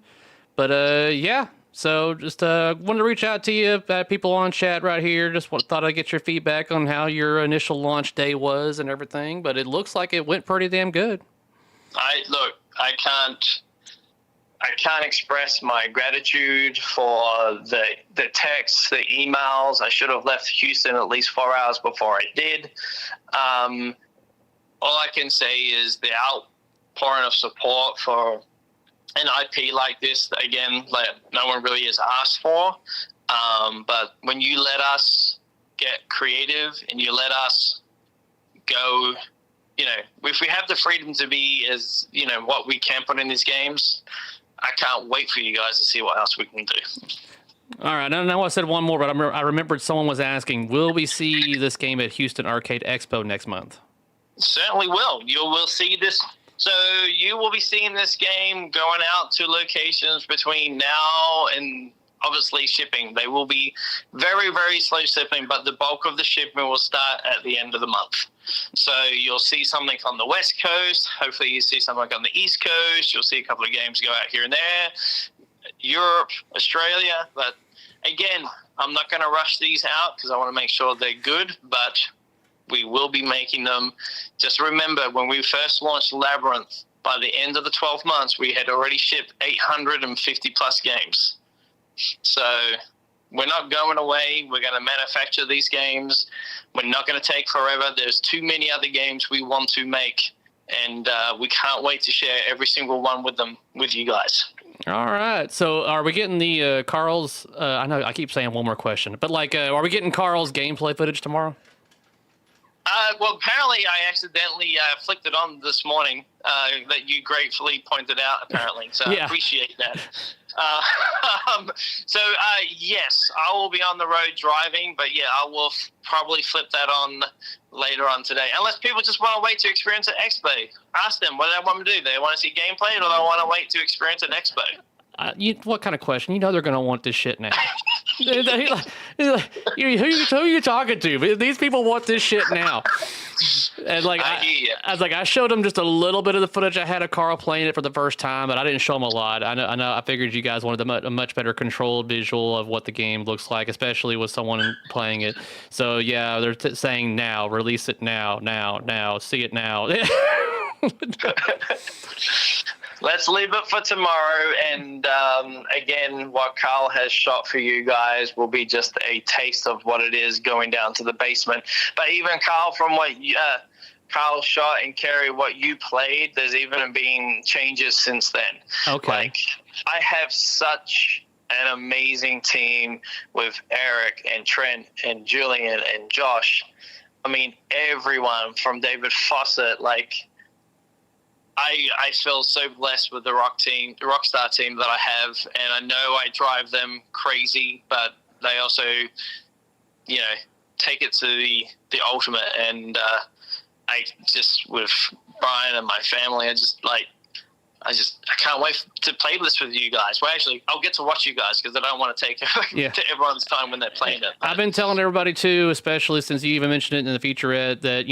But yeah. So just wanted to reach out to you, people on chat right here. Just thought I'd get your feedback on how your initial launch day was and everything. But it looks like it went pretty damn good. I can't express my gratitude for the texts, the emails. I should have left Houston at least 4 hours before I did. All I can say is the outpouring of support for an IP like this, again, like no one really has asked for. But when you let us get creative and you let us go, if we have the freedom to be as, what we can put in these games, I can't wait for you guys to see what else we can do. All right. I know I said one more, but I remembered someone was asking, will we see this game at Houston Arcade Expo next month? Certainly will. You will see this. So you will be seeing this game going out to locations between now and obviously shipping. They will be very, very slow shipping, but the bulk of the shipment will start at the end of the month. So you'll see something on the West Coast. Hopefully you see something on the East Coast. You'll see a couple of games go out here and there. Europe, Australia. But again, I'm not going to rush these out because I want to make sure they're good, but we will be making them. Just remember, when we first launched Labyrinth, by the end of the 12 months, we had already shipped 850 plus games. So we're not going away. We're going to manufacture these games. We're not going to take forever. There's too many other games we want to make, and we can't wait to share every single one with you guys. All right. So are we getting the Carl's, I know I keep saying one more question, but are we getting Carl's gameplay footage tomorrow? Well, apparently I accidentally flicked it on this morning that you gratefully pointed out, apparently. So yeah. I appreciate that. Yes, I will be on the road driving, but yeah, I will probably flip that on later on today. Unless people just want to wait to experience an Expo. Ask them what do they want to do. Do they want to see gameplay, or do they want to wait to experience an Expo? What kind of question? You know they're going to want this shit now. Who are you talking to? These people want this shit now. And I showed them just a little bit of the footage I had of Carl playing it for the first time, but I didn't show them a lot. I know. I figured you guys wanted a much better controlled visual of what the game looks like, especially with someone playing it. So yeah, they're saying now, release it now, see it now. Let's leave it for tomorrow. And again, what Carl has shot for you guys will be just a taste of what it is going down to the basement. But even Carl, from what Carl shot and Cary, what you played, there's even been changes since then. Okay. I have such an amazing team with Eric and Trent and Julian and Josh. I mean, everyone from David Fawcett, I feel so blessed with the Rockstar team that I have, and I know I drive them crazy, but they also, take it to the ultimate. And I just, with Brian and my family, I can't wait to play this with you guys. Well, actually, I'll get to watch you guys because I don't want to take everyone's time when they're playing it. I've been telling everybody too, especially since you even mentioned it in the featurette, that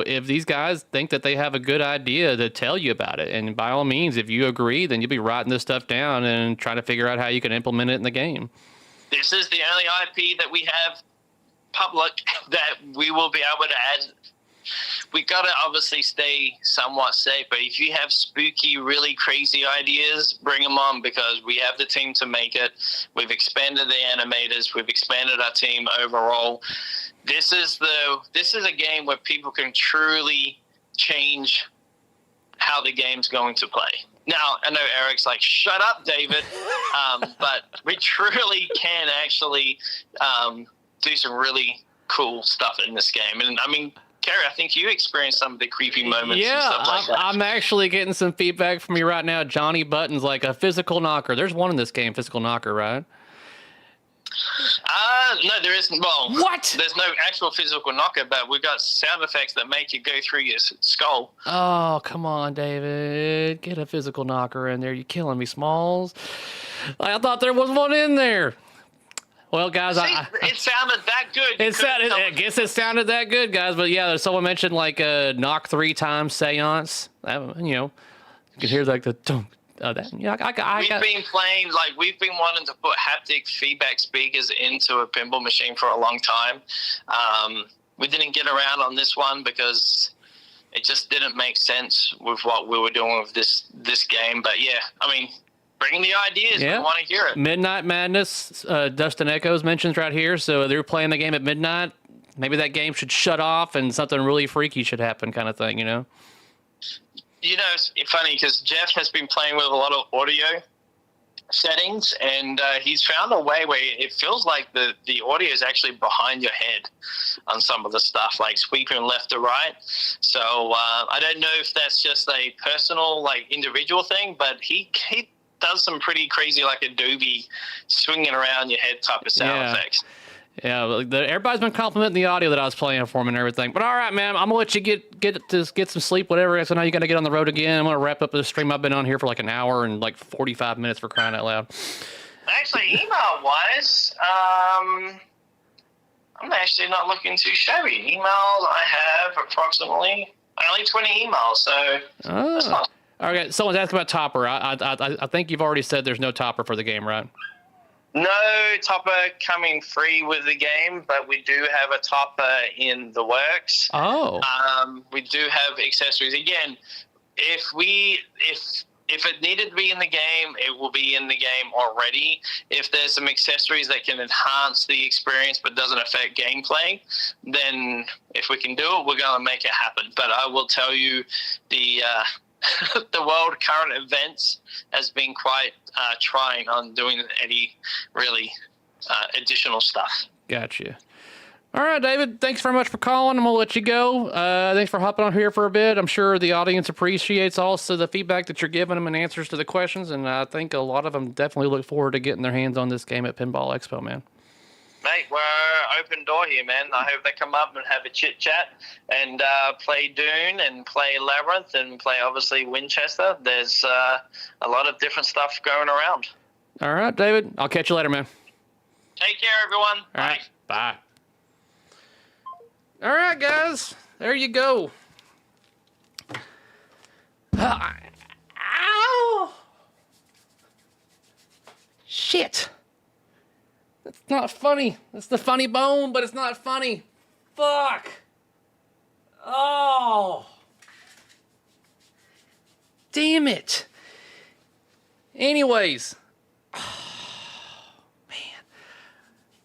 if these guys think that they have a good idea, to tell you about it. And by all means, if you agree, then you'll be writing this stuff down and trying to figure out how you can implement it in the game. this is the only IP that we have public that we will be able to add. We got to obviously stay somewhat safe, but if you have spooky, really crazy ideas, bring them on, because we have the team to make it. We've expanded the animators. We've expanded our team overall. This is a game where people can truly change how the game's going to play. Now, I know Eric's like, shut up, David, but we truly can actually do some really cool stuff in this game. And I mean, Cary, I think you experienced some of the creepy moments and stuff like that. I'm actually getting some feedback from you right now. Johnny Button's like a physical knocker. There's one in this game, physical knocker, right? No, there isn't. Well, what? There's no actual physical knocker, but we've got sound effects that make you go through your skull. Oh, come on, David. Get a physical knocker in there. You're killing me, Smalls. I thought there was one in there. Well, guys, See, it sounded that good. I guess it sounded that good, guys. But yeah, someone mentioned like a knock 3 times seance. You can hear like the dunk. We've been playing, like, we've been wanting to put haptic feedback speakers into a pinball machine for a long time. We didn't get around on this one because it just didn't make sense with what we were doing with this game. But yeah, I mean, bring the ideas. Yeah. We want to hear it. Midnight Madness, Dustin Echoes mentions right here. So they're playing the game at midnight. Maybe that game should shut off and something really freaky should happen, kind of thing, you know? You know, it's funny because Jeff has been playing with a lot of audio settings, and he's found a way where it feels like the audio is actually behind your head on some of the stuff, like sweeping left to right. So I don't know if that's just a personal, like, individual thing, but he does some pretty crazy, like, Adobe swinging around your head type of sound effects. Yeah, everybody's been complimenting the audio that I was playing for him and everything. But all right, man, I'm gonna let you get some sleep, whatever. So now you got to get on the road again. I'm gonna wrap up the stream. I've been on here for like an hour and like 45 minutes, for crying out loud. Actually, email-wise, I'm actually not looking too shabby. Emails, I have approximately only 20 emails, so that's not. All right, someone's asking about topper. I think you've already said there's no topper for the game, right? No topper coming free with the game, but we do have a topper in the works. Oh. We do have accessories. Again, if it needed to be in the game, it will be in the game already. If there's some accessories that can enhance the experience but doesn't affect gameplay, then if we can do it, we're going to make it happen. But I will tell you, the world current events has been quite trying on doing any really additional stuff. Gotcha. All right, David, thanks very much for calling. I'm going to let you go. Thanks for hopping on here for a bit. I'm sure the audience appreciates also the feedback that you're giving them and answers to the questions, and I think a lot of them definitely look forward to getting their hands on this game at Pinball Expo, man. Mate, we're open door here, man. I hope they come up and have a chit-chat and play Dune and play Labyrinth and play, obviously, Winchester. There's a lot of different stuff going around. All right, David. I'll catch you later, man. Take care, everyone. All right. Bye. All right, guys. There you go. Ow! Shit. It's not funny. It's the funny bone, but it's not funny. Fuck. Oh. Damn it. Anyways. Oh, man.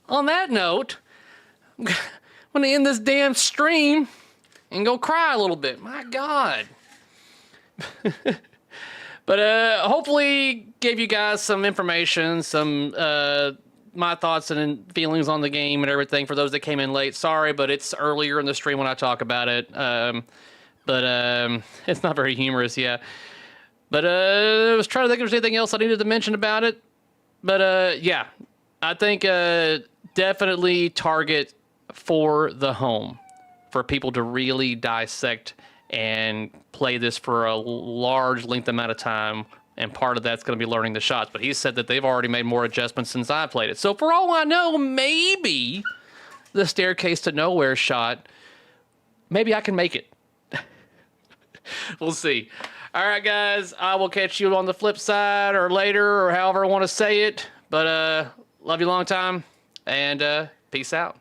On that note, I'm going to end this damn stream and go cry a little bit. My God. But hopefully gave you guys some information, some my thoughts and feelings on the game and everything for those that came in late. Sorry, but it's earlier in the stream when I talk about it. But it's not very humorous, yeah. But I was trying to think if there's anything else I needed to mention about it. But yeah, I think definitely target for the home, for people to really dissect and play this for a large length amount of time. And part of that's going to be learning the shots. But he said that they've already made more adjustments since I played it. So for all I know, maybe the Staircase to Nowhere shot, maybe I can make it. We'll see. All right, guys. I will catch you on the flip side or later or however I want to say it. But Love you long time, and peace out.